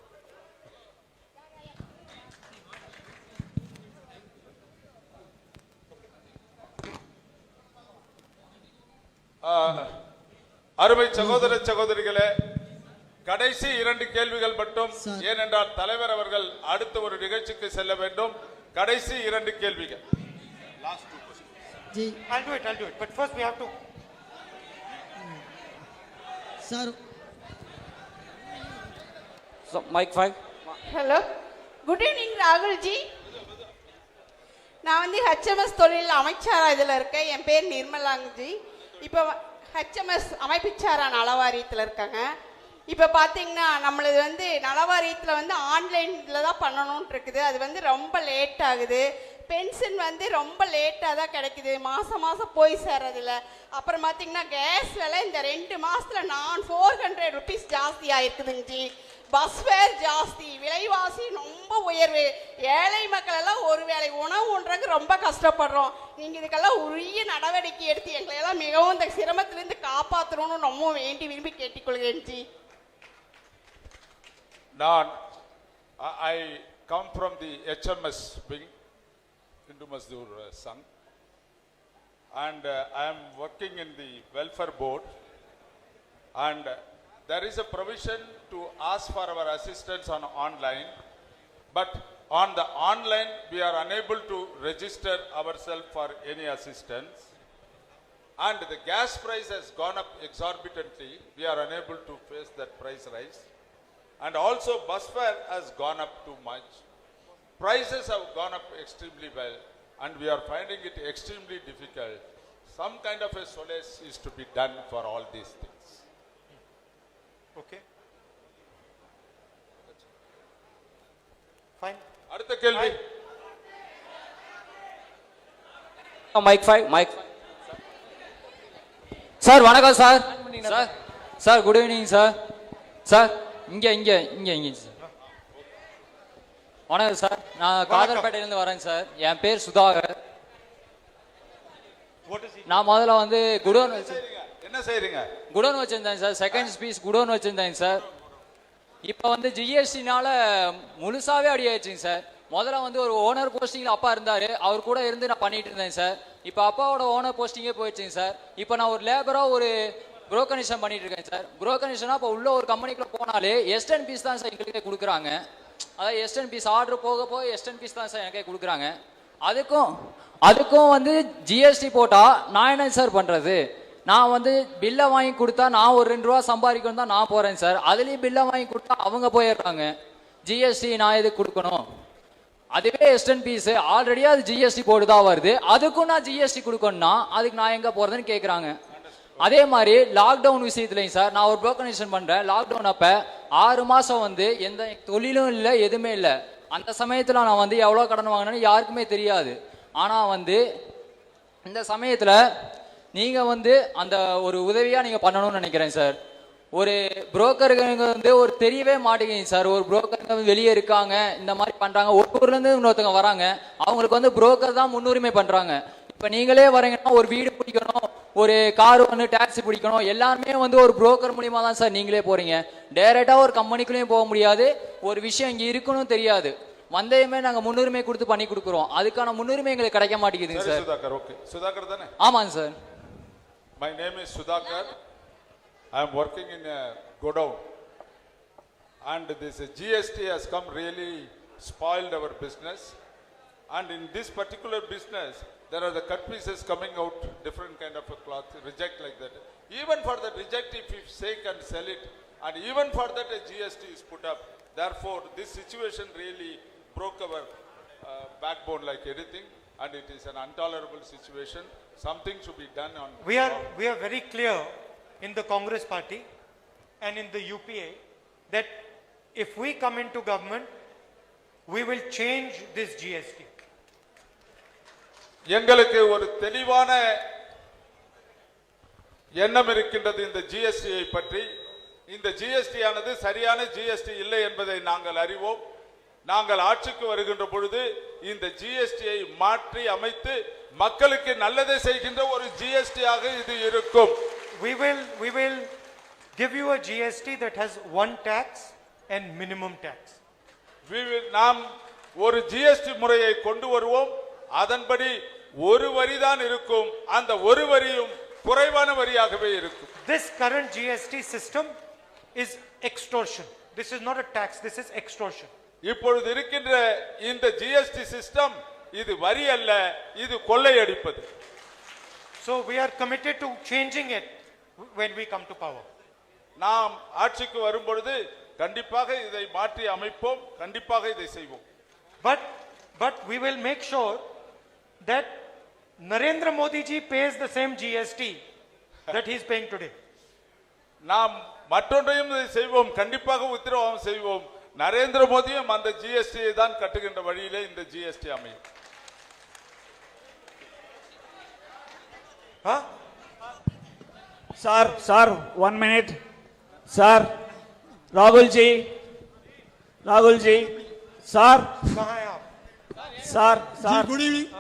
அருமை சகோதர சகோதரிகளே, கடைசி 2 கேள்விகள் மட்டும். ஏனென்றால் தலைவர் அவர்கள் அடுத்த ஒரு நிகழ்ச்சிக்கு செல்ல வேண்டும். கடைசி 2 கேள்விகள். Last 2 questions. जी I'll do it. But first we have to. Sir So, mic 5. Hello good evening Rahulji. நான் வந்து ஹெச்எம்எஸ் தொழில் அமைச்சாரா இதில் இருக்கேன். என் பேர் நிர்மலாங்கஜி. இப்போ ஹெச்எம்எஸ் அமைப்புச்சாரா நலவாரியத்தில் இருக்காங்க. இப்போ பார்த்தீங்கன்னா நம்மளது வந்து நலவாரியத்தில் வந்து ஆன்லைனில் தான் பண்ணணும்னு இருக்குது. அது வந்து ரொம்ப லேட் ஆகுது. பென்ஷன் வந்து ரொம்ப லேட்டாக தான் கிடைக்குது. மாதம் மாதம் போய் சேர்றதில்ல. அப்புறம் பார்த்தீங்கன்னா கேஸ் விலை இந்த 2 மாதத்தில் 400 rupees ஜாஸ்தி ஆயிருக்குதுங்க ஜி. பஸ் ஃபேர் ஜாஸ்தி, விலைவாசி ரொம்ப உயர்வு. ஏழை மக்கள் எல்லாம் ஒரு வேளை உணவு உண்றதுக்கு ரொம்ப கஷ்டப்படுறோம். நீங்கள் இதுக்கெல்லாம் உரிய நடவடிக்கை எடுத்து எங்களை எல்லாம் மிகவும் இந்த சிரமத்திலிருந்து காப்பாற்றணும்னு ரொம்ப வேண்டி விரும்பி கேட்டுக்கொள்கிறேன் G. I come from the HMS wing, Hindu Mazdoor Sangh, and I am working in the welfare board, and there is a provision to ask for our assistance on online, but on the online we are unable to register ourselves for any assistance, and the gas price has gone up exorbitantly. We are unable to face that price rise, and also bus fare has gone up too much. Prices have gone up extremely well, and we are finding it extremely difficult. Some kind of a solace is to be done for all these things. Okay. Fine. அடுத்த கேள்வி. Mic 5. Mic. Sir வணக்கம் sir. Sir good evening sir. Sir இங்க sir. வணக்கம் sir. நான் காதர்பேட்டையிலேருந்து வரேன் sir. என் பேர் சுதாகர். நான் முதல்ல வந்து குடோன் என்ன செய்றீங்க? குடோன் வச்சிருந்தேன் சார். செகண்ட் பீஸ் குடோன் வச்சிருந்தேன் சார். இப்போ வந்து ஜிஎஸ்டினால முழுசாவே அடியாச்சுங்க சார். முதல்ல வந்து ஒரு ஓனர் போஸ்டிங்கில் அப்பா இருந்தார். அவர் கூட இருந்து நான் பண்ணிட்டு இருந்தேன் சார். இப்போ அப்பாவோட ஓனர் போஸ்டிங்கே போயிடுச்சுங்க சார். இப்போ நான் ஒரு லேபராக ஒரு புரோக்கனிஷன் பண்ணிட்டு இருக்கேன் சார். புரோக்கனிஷனாக இப்போ உள்ள ஒரு கம்பெனிக்குள்ள போனாலே எஸ்டன் பீஸ் தான் சார் எங்களுக்கே கொடுக்குறாங்க. அதாவது எஸ்டன் பீஸ் ஆர்டர் போக எஸ்டன் பீஸ் தான் சார் எனக்கே கொடுக்குறாங்க. அதுக்கும் வந்து ஜிஎஸ்டி போட்டால் நான் என்ன சார் பண்ணுறது? நான் வந்து பில்லை வாங்கி கொடுத்தா நான் ஒரு 2 ரூபா சம்பாதிக்கணும் தான் நான் போகிறேன் சார். அதுலேயும் பில்லை வாங்கி கொடுத்தா அவங்க போயிடுறாங்க. ஜிஎஸ்டி நான் எதுக்கு கொடுக்கணும்? அதுவே எஸ்டன் பீஸ் ஆல்ரெடி அது ஜிஎஸ்டி போட்டு தான் வருது. அதுக்கும் நான் ஜிஎஸ்டி கொடுக்கணும்னா அதுக்கு நான் எங்கே போகிறதுன்னு கேட்குறாங்க. அதே மாதிரி லாக்டவுன் விஷயத்துலையும் சார் நான் ஒரு புரோக்கனைசேஷன் பண்ணுறேன். லாக்டவுன் அப்போ 6 மாதம் வந்து எந்த தொழிலும் இல்லை, எதுவுமே இல்லை. அந்த சமயத்தில் நான் வந்து எவ்வளோ கடன் வாங்கினேன்னு யாருக்குமே தெரியாது. ஆனால் வந்து இந்த சமயத்தில் நீங்கள் வந்து அந்த ஒரு உதவியாக நீங்கள் பண்ணணும்னு நினைக்கிறேன் சார். ஒரு புரோக்கருங்க வந்து ஒரு தெரியவே மாட்டேங்குது சார். ஒரு புரோக்கருங்க வெளியே இருக்காங்க, இந்த மாதிரி பண்ணுறாங்க. ஒரு ஊர்லேருந்து இன்னொருத்தவங்க வராங்க, அவங்களுக்கு வந்து புரோக்கர் தான் முன்னுரிமை பண்ணுறாங்க. இப்போ நீங்களே வரீங்கன்னா ஒரு வீடு பிடிக்கணும், ஒரு கார் வந்து டாக்ஸி பிடிக்கணும், எல்லாருமே வந்து ஒரு புரோக்கர் மூலியமா தான் சார் நீங்களே போகிறீங்க. டைரெக்டாக ஒரு கம்பெனிக்குள்ளேயும் போக முடியாது. ஒரு விஷயம் இங்கே இருக்கணும் தெரியாது. வந்தேமே நாங்கள் முன்னுரிமை கொடுத்து பண்ணி கொடுக்குறோம். அதுக்கான முன்னுரிமை எங்களுக்கு கிடைக்க மாட்டேங்குதுங்க சார். சுதாகர், ஓகே. சுதாகர் தானே? ஆமாங்க sir. My name is Sudhakar. I am working in a godown, and this GST has come really spoiled our business. And in this particular business, there are the cut pieces coming out, different kind of a cloth, reject like that. Even for the reject, if you shake and sell it, and even for that a GST is put up. Therefore, this situation really broke our backbone like anything, and it is an intolerable situation. Something should be done on. We are very clear in the Congress party and in the UPA that if we come into government, we will change this GST. எங்களுக்கு ஒரு தெளிவான எண்ணம் இருக்கின்றது இந்த ஜிஎஸ்டியை பற்றி. இந்த GST ஆனது சரியான ஜிஎஸ்டி இல்லை என்பதை நாங்கள் அறிவோம். நாங்கள் ஆட்சிக்கு வருகின்ற பொழுது இந்த ஜிஎஸ்டியை மாற்றி அமைத்து மக்களுக்கு நல்லதை செய்கின்ற ஒரு ஜிஎஸ்டியாக இது இருக்கும். We will give you a GST that has one tax and minimum tax. நாம் ஒரு ஜிஎஸ்டி முறையை கொண்டு வருவோம். அதன்படி ஒரு வரி தான் இருக்கும். அந்த ஒரு வரியும் குறைவான வரியாகவே இருக்கும். This current GST system is extortion. This is not a tax, this is extortion. இப்பொழுது இருக்கின்ற இந்த ஜிஎஸ்டி சிஸ்டம் இது வரி அல்ல, இது கொள்ளையடிப்பது. So we are committed to changing it when we come to power. நாம் ஆட்சிக்கு வரும்பொழுது கண்டிப்பாக இதை மாற்றி அமைப்போம், கண்டிப்பாக இதை செய்வோம். But we will make sure that Narendra Modi ji pays the same GST that he is paying today. நாம் மற்றொன்றையும் இதை செய்வோம், கண்டிப்பாக உத்தரவாதம் செய்வோம். நரேந்திர மோடியும் அந்த ஜிஎஸ்டியை தான் கட்டுகின்ற வழியிலே இந்த ஜிஎஸ்டி அமையும். Sir, 1 minute. Sir, Rahul ji, sir, कहाँ है आप? sir, good evening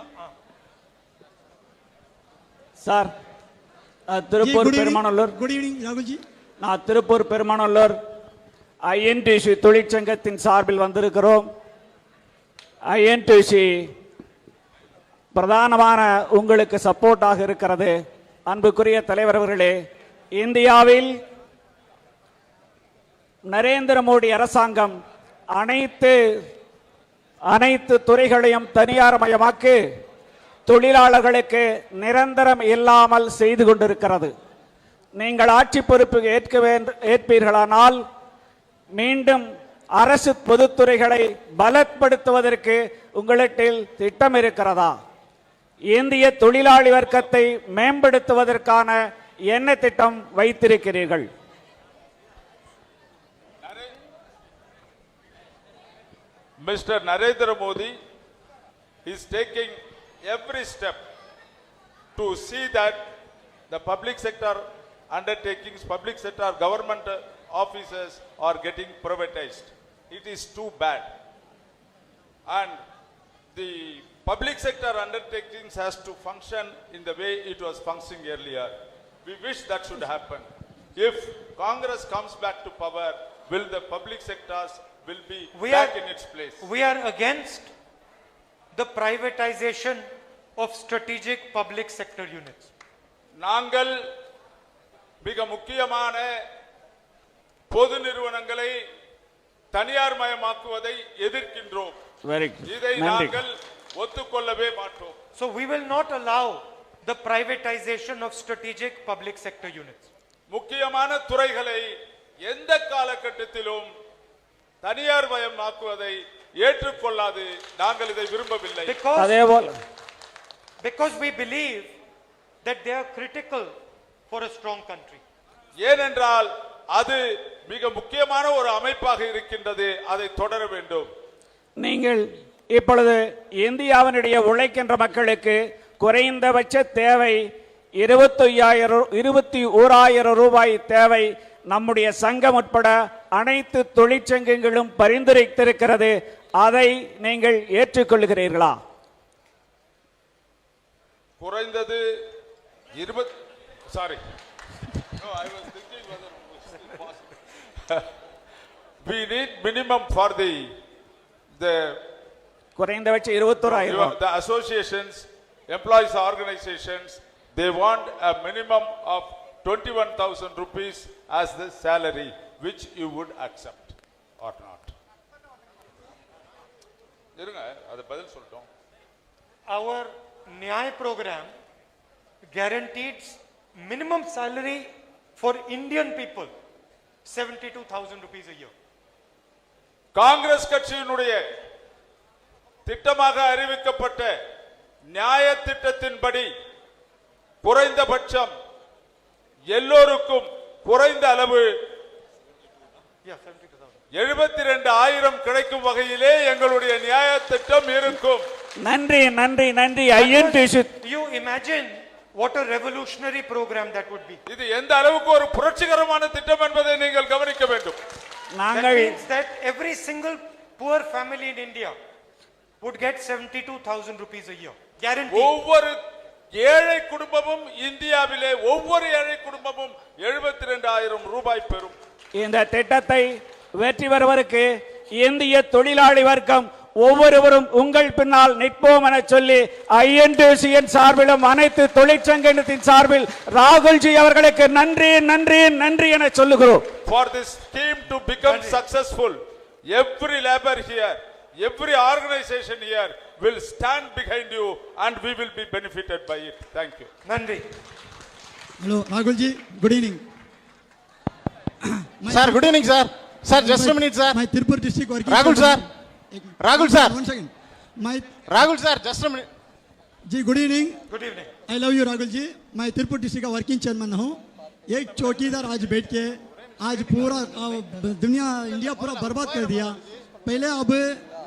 sir, Tiruppur Perumanallur. Good evening ராகுல் ஜி. நான் திருப்பூர் பெருமாநல்லூர் ஐஎன்டிசி தொழிற்சங்கத்தின் சார்பில் வந்திருக்கிறோம். ஐஎன்டிசி பிரதானமான உங்களுக்கு சப்போர்ட்டாக இருக்கிறது. அன்புக்குரிய தலைவர் அவர்களே, இந்தியாவில் நரேந்திர மோடி அரசாங்கம் அனைத்து துறைகளையும் தனியார்மயமாக்கி தொழிலாளர்களுக்கு நிரந்தரம் இல்லாமல் செய்து கொண்டிருக்கிறது. நீங்கள் ஆட்சி பொறுப்பு ஏற்பீர்களானால் மீண்டும் அரசு பொதுத்துறைகளை பலப்படுத்துவதற்கு உங்களிடத்தில் திட்டம் இருக்கிறதா? இந்திய தொழிலாளி வர்க்கத்தை மேம்படுத்துவதற்கான என்ன திட்டம் வைத்திருக்கிறீர்கள்? Mr. Narendra Modi is taking every step to see that the public sector undertakings, public sector government offices are getting privatized. It is too bad. And the public sector undertakings has to function in the way it was functioning earlier. We wish that should happen. If Congress comes back to power, will the public sectors will be back in its place? We are against the privatization of strategic public sector units. நாங்கள் மிக முக்கியமான பொது நிறுவனங்களை தனியார் மயமாக்குவதை எதிர்க்கின்றோம். இதை நாங்கள் ஒத்துக்கொள்ளவே மாட்டோம். So we will not allow the privatization of strategic public sector units. முக்கியமான துறைகளை எந்த காலகட்டத்திலும் தனியார் மயமாக்குவதை ஏற்றுக்கொள்ளாது. நாங்கள் இதை விரும்பவில்லை. Because we believe that they are critical for a strong country. ஏனென்றால் அது மிக முக்கியமான ஒரு அமைப்பாக இருக்கின்றது. அதை தொடர வேண்டும். நீங்கள் இப்பொழுது இந்தியாவினுடைய உழைக்கின்ற மக்களுக்கு குறைந்தபட்ச தேவை 21,000 ரூபாய் தேவை. நம்முடைய சங்கம் உட்பட அனைத்து தொழிற்சங்கங்களும் பரிந்துரைத்திருக்கிறது. அதை நீங்கள் ஏற்றுக்கொள்கிறீர்களா? குறைந்தது 20 sorry no I was thinking whether it was possible. We need minimum for the குறைந்தபட்ச 21,000. the associations, employees organizations, they want a minimum of 21,000 rupees as the salary, which you would accept or not. இருங்க அது பதில் சொல்றோம். Our Nyay program guarantees minimum salary for Indian people 72,000 rupees a year. Congress கட்சியினுடைய திட்டமாக அறிவிக்கப்பட்ட நியாய திட்டத்தின்படி குறைந்தபட்சம் எல்லோருக்கும் குறைந்த அளவு 72,000 கிடைக்கும் வகையிலே எங்களுடைய நியாய திட்டம் இருக்கும். நன்றி. You imagine what a revolutionary program that would be. இது எந்த அளவுக்கு ஒரு புரட்சிகரமான திட்டம் என்பதை நீங்கள் கவனிக்க வேண்டும். That means that every single poor family in India would get 72,000 rupees a year. Guaranteed. ஒவ்வொரு ஏழை குடும்பமும் இந்தியாவிலே ஒவ்வொரு ஏழை குடும்பமும் 72,000 ரூபாய் பெறும். இந்த திட்டத்தை வெற்றி பெறுவதற்கு இந்திய தொழிலாளி வர்க்கம் ஒவ்வொருவரும் உங்கள் பின்னால் நிற்போம் என சொல்லி ஐஎன்டியூசியின் சார்பிலும் அனைத்து தொழிற்சங்கத்தின் சார்பில் ராகுல்ஜி அவர்களுக்கு நன்றி என சொல்லுகிறோம். For this scheme to become successful, every labor here, every organization here will stand behind you and we will be benefited by it. Thank you. Nandri. Hello, Rahul ji. Good evening. Sir, good evening, sir. Sir, just a minute, sir. My Tirupur district working. Rahul, sir. Rahul, sir. One second. My Rahul, sir, just a minute. जी good evening. Good evening. I love you Rahul ji. मैं Tiruppur district का working chairman हूँ. एक चौकीदार आज बैठ के आज पूरा दुनिया इंडिया पूरा बर्बाद कर दिया. पहले अब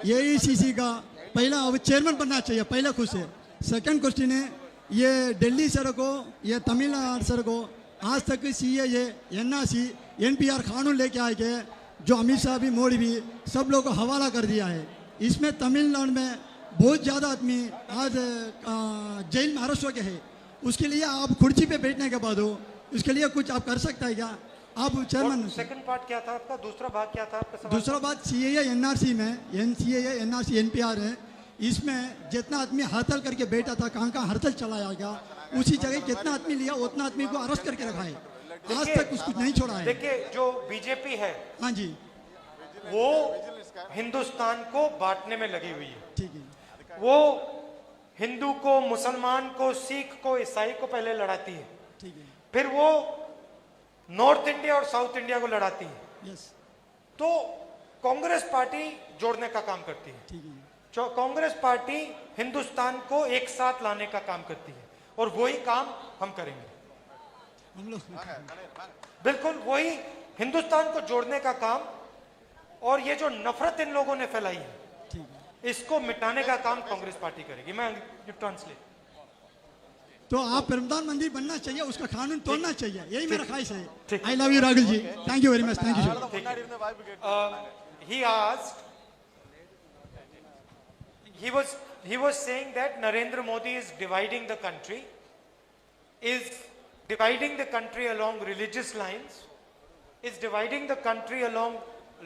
AICC का पहला अब चेयरमैन बनना चाहिए पहले खुद से. सेकंड क्वेश्चन है ये दिल्ली सर को ये तमिलनाडु सर को आज तक CAA NRC NPR कानून लेके आए के जो अमित शाह भी मोदी भी सब लोग को हवाला कर दिया है. इसमें तमिलनाडु में बहुत ज़्यादा आदमी आज जेल में अरेस्ट हो गए हैं. उसके लिए आप कुर्सी पे बैठने के बाद हो उसके लिए कुछ आप कर सकता है क्या आप चेयरमैन? सेकंड पार्ट क्या था आपका? दूसरा भाग क्या था आपका सवाल? दूसरा बात CAA NRC में CAA NRC NPR है. इसमें जितना आदमी हड़ताल करके बैठा था कहाँ कहाँ हड़ताल चलाया गया उसी जगह जितना आदमी लिया उतना आदमी को अरेस्ट करके रखा है. आज तक उसको नहीं छोड़ा है. देखिए जो बीजेपी है हाँ जी वो हिंदुस्तान को बांटने में लगी हुई है. ठीक है. वो हिंदू को, मुसलमान को, सिख को, ईसाई को पहले लड़ाती है. ठीक है. फिर वो नॉर्थ इंडिया और साउथ इंडिया को लड़ाती है. यस. तो कांग्रेस पार्टी जोड़ने का काम करती है. ठीक है. कांग्रेस पार्टी हिंदुस्तान को एक साथ लाने का काम करती है और वही काम हम करेंगे. हम लोग बिल्कुल वही हिंदुस्तान को जोड़ने का काम. और ये जो नफरत इन लोगों ने फैलाई है इसको मिटाने का काम कांग्रेस पार्टी करेगी. मैं ट्रांसलेट. तो आप प्रधानमंत्री बनना चाहिए उसका कानून तोड़ना चाहिए यही मेरा ख्वाहिश है. I love you Rahul ji. Thank you very much. Thank you. He asked, he was saying that Narendra Modi is dividing the country along religious lines, is dividing the country along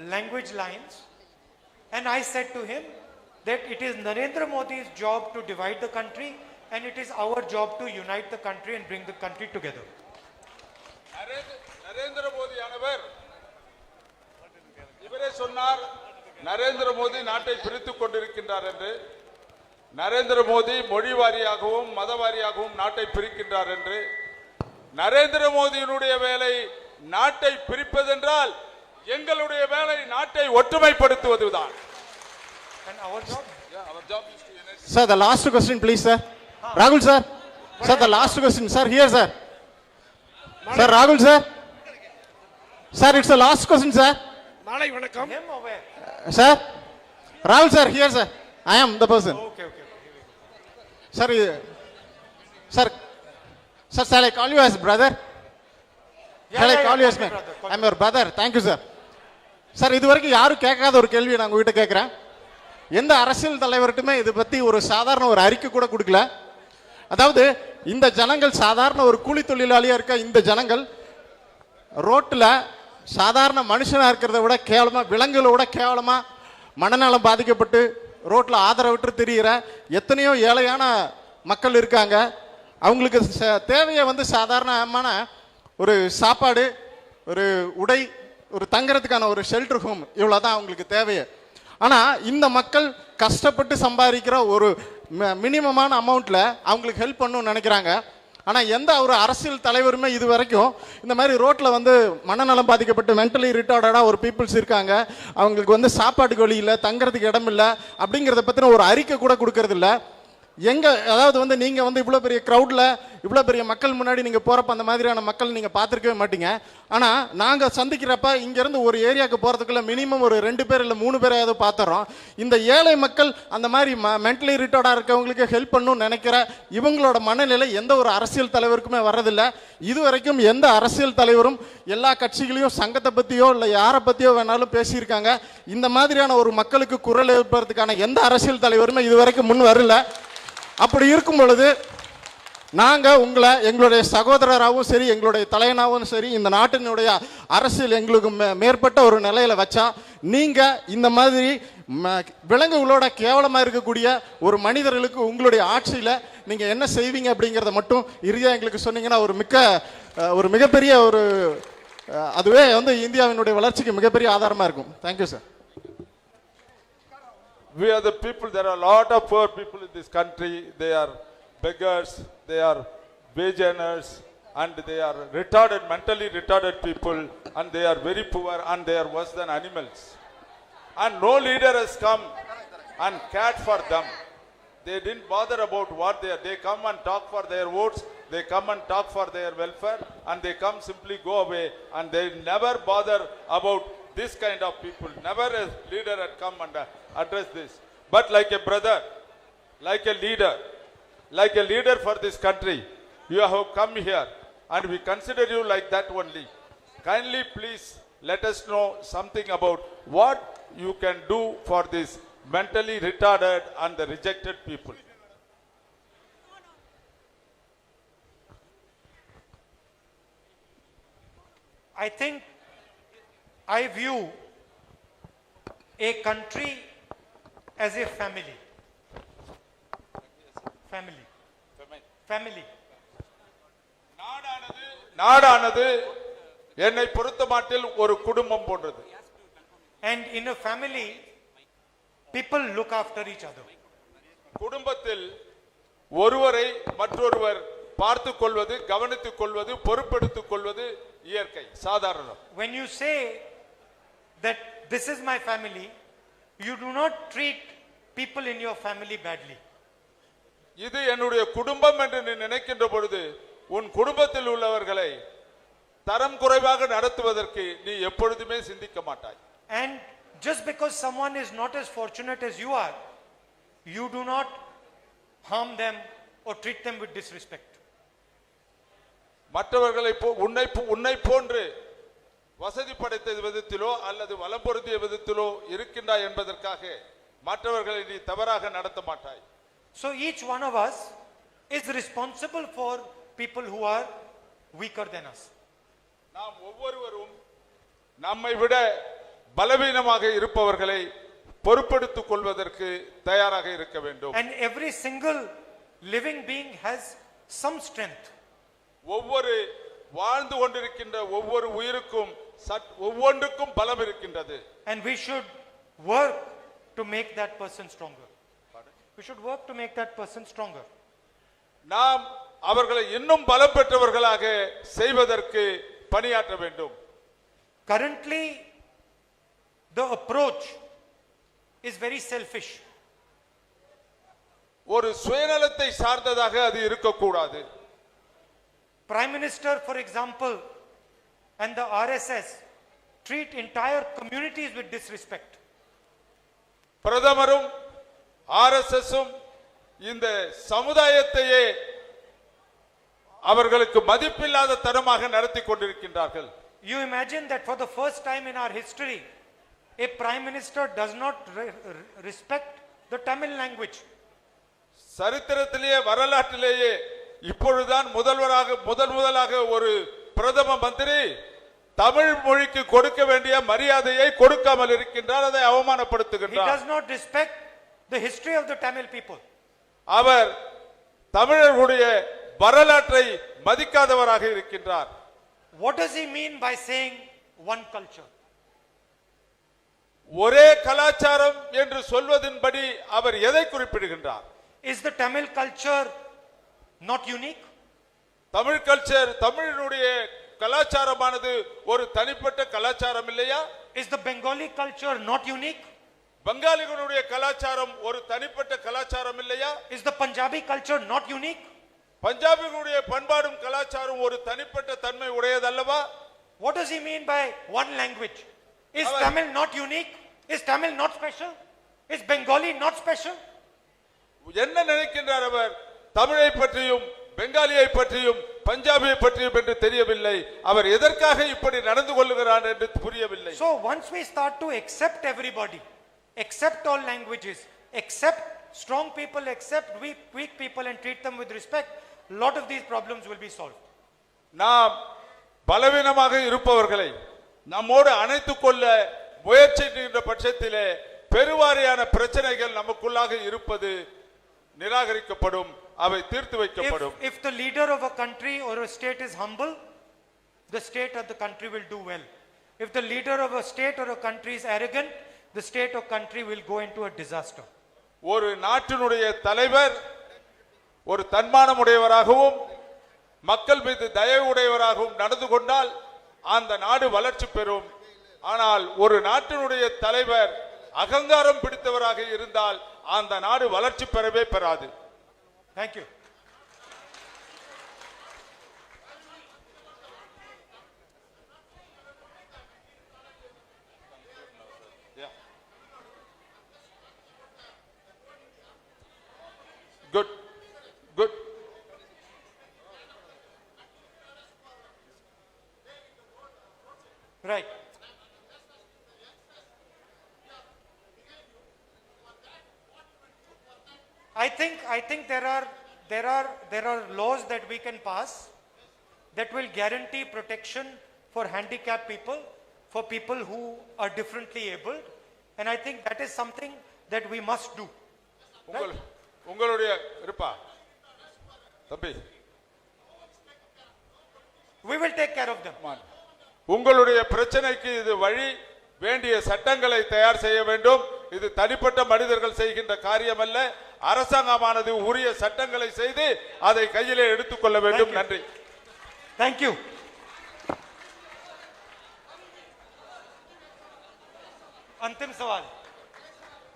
language lines, and I said to him that it is Narendra Modi's job to divide the country and it is our job to unite the country and bring the country together. Narendra Modi ஆனவர் இவரே சொன்னார் நரேந்திர மோடி நாட்டை பிரித்துக் கொண்டிருக்கின்றார் என்று. நரேந்திர மோடி மொழி வாரியாகவும் மத வாரியாகவும் நாட்டை பிரிக்கின்றார் என்று. நரேந்திர மோடியினுடைய வேலை நாட்டை பிரிப்பதென்றால் எங்களுடைய வேலை நாட்டை ஒற்றுமைப்படுத்துவதுதான். And our job? Yeah, our job is to unite. Sir, the last question, please, sir. Rahul, sir. Sir, the last question. Sir, here, sir. Sir, Rahul, sir. Sir, it's the last question, sir. நாளை வணக்கம். Him or where? Sir. Rahul, sir, here, sir. I am the person. Okay. Sir, sir, shall I call you as brother? Shall I call you as man? I'm your brother. Thank you, sir. Sir, இதுவரைக்கும் யாரும் கேட்காத ஒரு கேள்வி நான் உங்ககிட்ட கேட்கிறேன். எந்த அரசியல் தலைவர்கிட்டமே இதை பத்தி ஒரு சாதாரண ஒரு அறிக்கை கூட கொடுக்கல. அதாவது இந்த ஜனங்கள் சாதாரண ஒரு கூலி தொழிலாளியா இருக்க இந்த ஜனங்கள் ரோட்ல சாதாரண மனுஷனா இருக்கிறத விட கேவலமா விலங்குகளை விட கேவலமா மனநலம் பாதிக்கப்பட்டு ரோட்ல ஆதரவற்று தெரிகிற எத்தனையோ ஏழையான மக்கள் இருக்காங்க. அவங்களுக்கு தேவையை வந்து சாதாரணமான ஒரு சாப்பாடு, ஒரு உடை, ஒரு தங்குறதுக்கான ஒரு ஷெல்டர் ஹோம், இவ்வளோதான் அவங்களுக்கு தேவையே. ஆனால் இந்த மக்கள் கஷ்டப்பட்டு சம்பாதிக்கிற ஒரு மினிமமான அமௌண்ட்டில் அவங்களுக்கு ஹெல்ப் பண்ணணும்னு நினைக்கிறாங்க. ஆனால் எந்த ஒரு அரசியல் தலைவருமே இது வரைக்கும் இந்த மாதிரி ரோட்டில் வந்து மனநலம் பாதிக்கப்பட்டு மென்டலி ரிட்டார்டடாக ஒரு பீப்புள்ஸ் இருக்காங்க, அவங்களுக்கு வந்து சாப்பாட்டுக்கு வழி இல்லை, தங்குறதுக்கு இடம் இல்லை அப்படிங்கிறத பற்றின ஒரு அறிக்கை கூட கொடுக்கறது இல்லை. அதாவது வந்து நீங்கள் வந்து இவ்வளோ பெரிய க்ரௌடில் இவ்வளோ பெரிய மக்கள் முன்னாடி நீங்கள் போகிறப்ப அந்த மாதிரியான மக்கள் நீங்கள் பார்த்துருக்கவே மாட்டீங்க. ஆனால் நாங்கள் சந்திக்கிறப்ப இங்கேருந்து ஒரு ஏரியாவுக்கு போகிறதுக்குள்ள மினிமம் ஒரு 2 பேர் இல்லை 3 பேரையாவது பார்த்துறோம். இந்த ஏழை மக்கள் அந்த மாதிரி மென்டலி ரிட்டார்டாக இருக்கவங்களுக்கு ஹெல்ப் பண்ணணும்னு நினைக்கிற இவங்களோட மனநிலை எந்த ஒரு அரசியல் தலைவருக்குமே வர்றதில்லை. இது வரைக்கும் எந்த அரசியல் தலைவரும் எல்லா கட்சிகளையும் சங்கத்தை பற்றியோ இல்லை யாரை பற்றியோ வேணாலும் பேசியிருக்காங்க. இந்த மாதிரியான ஒரு மக்களுக்கு குரல் எழுப்புறதுக்கான எந்த அரசியல் தலைவருமே இது வரைக்கும் முன் வரல. அப்படி இருக்கும் பொழுது நாங்கள் உங்களை எங்களுடைய சகோதரராகவும் சரி எங்களுடைய தலைவனாகவும் சரி இந்த நாட்டினுடைய அரசியல் எங்களுக்கு மேற்பட்ட ஒரு நிலையில வச்சா நீங்கள் இந்த மாதிரி விலங்குகளோட கேவலமாக இருக்கக்கூடிய ஒரு மனிதர்களுக்கு உங்களுடைய ஆட்சியில் நீங்கள் என்ன செய்வீங்க அப்படிங்கிறத மட்டும் இறுதியாக எங்களுக்கு சொன்னீங்கன்னா ஒரு மிகப்பெரிய ஒரு அதுவே வந்து இந்தியாவினுடைய வளர்ச்சிக்கு மிகப்பெரிய ஆதாரமாக இருக்கும். Thank you sir. we are the people, there are a lot of poor people in this country. They are beggars, they are wage earners, and they are retarded, mentally retarded people, and they are very poor and they are worse than animals. And no leader has come and cared for them. They didn't bother about what they are. They come and talk for their votes, they come and talk for their welfare, and they come simply go away, and they never bother about this kind of people. Never a leader had come and addressed this. But like a brother, like a leader for this country, you have come here and we consider you like that only. Kindly please let us know something about what you can do for this mentally retarded and the rejected people. I think I view a country as a family. Family. நாடானது என்னை பொறுத்தமட்டில் ஒரு குடும்பம் போன்றது. And in a family, people look after each other. குடும்பத்தில் ஒருவரை மற்றொருவர் பார்த்துக் கொள்வது, கவனித்துக் கொள்வது, பொறுப்பெடுத்துக் கொள்வது இயற்கை, சாதாரணம். When you say that this is my family, you do not treat people in your family badly. இது என்னுடைய குடும்பம் என்று நீ நினைக்கின்ற பொழுது உன் குடும்பத்தில் உள்ளவர்களை தரம் குறைவாக நடத்துவதற்கு நீ எப்பொழுதுமே சிந்திக்க மாட்டாய். And just because someone is not as fortunate as you are, you do not harm them or treat them with disrespect. மற்றவர்களை உன்னை போன்று வசதி படைத்த விதத்திலோ அல்லது வளம் பொருந்திய விதத்திலோ இருக்கின்றாய் என்பதற்காக மற்றவர்களை நீ தவறாக நடத்த மாட்டாய். So each one of us is responsible for people who are weaker than us. நாம் ஒவ்வொருவரும் நம்மை விட பலவீனமாக இருப்பவர்களை பொறுப்பெடுத்துக் கொள்வதற்கு தயாராக இருக்க வேண்டும். And every single living being has some strength. ஒவ்வொரு வாழ்ந்து கொண்டிருக்கின்ற ஒவ்வொரு உயிருக்கும் ஒவ்வொன்றுக்கும் பலம் இருக்கின்றது. And we should work to make that person stronger. We should work to make that person stronger. நாம் அவர்களை இன்னும் பலம் பெற்றவர்களாக செய்வதற்கு பணியாற்ற வேண்டும். Currently, the approach is very selfish. ஒரு சுயநலத்தை சார்ந்ததாக அது இருக்கக்கூடாது. Prime Minister, for example, and the RSS treat entire communities with disrespect. பிரதமரும் ஆர்எஸ்எஸும் இந்த சமுதாயத்தையே அவர்களுக்கு மதிப்பில்லாத தரமாக நடத்தி கொண்டிருக்கின்றார்கள். You imagine that for the first time in our history, a Prime Minister does not respect the Tamil language. சரித்திரத்திலேயே வரலாற்றிலேயே இப்பொழுதுதான் முதலாக ஒரு பிரதம மந்திரி தமிழ் மொழிக்கு கொடுக்க வேண்டிய மரியாதையை கொடுக்காமல் இருக்கின்றார், அதை அவமானப்படுத்துகின்றார். He does not respect the history of the Tamil people. அவர் தமிழர்களுடைய வரலாற்றை மதிக்காதவராக இருக்கின்றார். What does he mean by saying one culture? ஒரே கலாச்சாரம் என்று சொல்வதின்படி அவர் எதை குறிப்பிடுகின்றார்? Is the Tamil culture not unique? Tamil culture, தமிழினுடைய கலாச்சாரமானது ஒரு தனிப்பட்ட கலாச்சாரம் இல்லையா? Is the Bengali culture not unique? பங்காளிகளுடைய கலாச்சாரம் ஒரு தனிப்பட்ட கலாச்சாரம் இல்லையா? Is the Punjabi culture not unique? பஞ்சாபிகளுடைய பண்பாடும் கலாச்சாரம் ஒரு தனிப்பட்ட தன்மை உடையதல்லவா? What does he mean by one language? Is Tamil not unique? Is Tamil not special? Is Bengali not special? என்ன நினைக்கின்றார் அவர்? தமிழை பற்றியும் பெங்காலியை பற்றியும் பஞ்சாபியை பற்றியும் என்று தெரியவில்லை. அவர் எதற்காக இப்படி நடந்து கொள்ளுகிறார் என்று புரியவில்லை. So once we start to accept everybody, accept all languages, accept strong people, accept weak people and treat them with respect, a lot of these problems will be solved. நாம் பலவீனமாக இருப்பவர்களை நம்மோடு அணைத்துக் கொள்ள முயற்சிக்கின்ற பட்சத்திலே பெருவாரியான பிரச்சனைகள் நமக்குள்ளாக இருப்பது நிராகரிக்கப்படும், அவை தீர்த்து வைக்கப்படும். If the leader of a country or a state is humble, the state or the country will do well. If the leader of a state or a country is arrogant, the state or country will go into a disaster. ஒரு நாட்டினுடைய தலைவர் ஒரு தன்மானமுடையவராகவும் மக்கள் மீது தயவு உடையவராகவும் நடந்து கொண்டால் அந்த நாடு வளர்ச்சி பெறும். ஆனால் ஒரு நாட்டினுடைய தலைவர் அகங்காரம் பிடித்தவராக இருந்தால் அந்த நாடு வளர்ச்சி பெறவே பெறாது. Thank you. Good. Good. Right. I think there are laws that we can pass that will guarantee protection for handicapped people, for people who are differently abled, and I think that is something that we must do. உங்களுடைய இருப்பா தம்பி, we will take care of them. உங்களுடைய பிரச்சனைக்கு இது வழி, வேண்டிய சட்டங்களை தயார் செய்ய வேண்டும். இது தனிப்பட்ட மனிதர்கள் செய்கின்ற காரியம் அல்ல. அரசாங்கமானது உரிய சட்டங்களை செய்து அதை கையிலே எடுத்துக்கொள்ள வேண்டும். நன்றி. Thank you. अंतिम सवाल.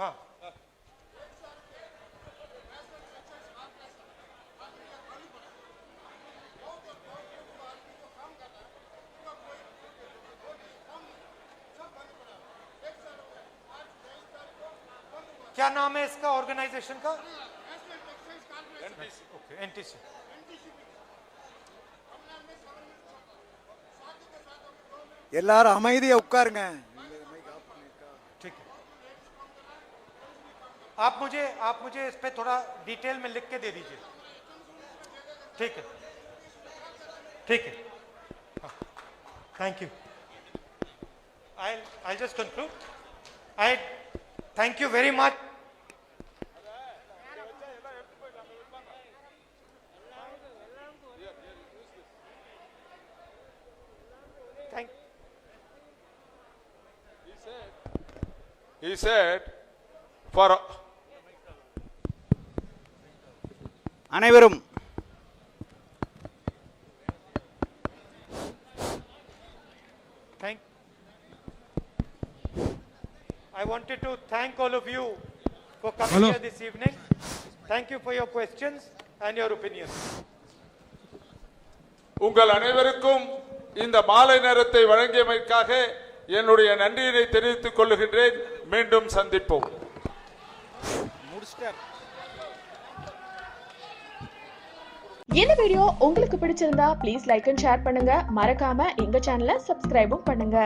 हाँ. क्या नाम है इसका ऑर्गेनाइजेशन का? Okay, NTC. எல்லாரும் அமைதியா உட்காருங்க. ठीक है. आप मुझे इस पे थोड़ा डिटेल में लिख के दे दीजिए. ठीक है. ठीक है. Thank you. I'll just conclude. I thank you very much. He said for அனைவரும் I wanted to thank all of you for coming here this evening. Thank you for your questions and your opinions. உங்கள் அனைவருக்கும் இந்த மாலை நேரத்தை வழங்கியமைக்காக என்னுடைய நன்றியை தெரிவித்துக் கொள்ளுகின்றேன். மீண்டும் சந்திப்போம். இந்த வீடியோ உங்களுக்கு பிடிச்சிருந்தா ப்ளீஸ் லைக் அண்ட் ஷேர் பண்ணுங்க. மறக்காம எங்க சேனலை சப்ஸ்கிரைபும் பண்ணுங்க.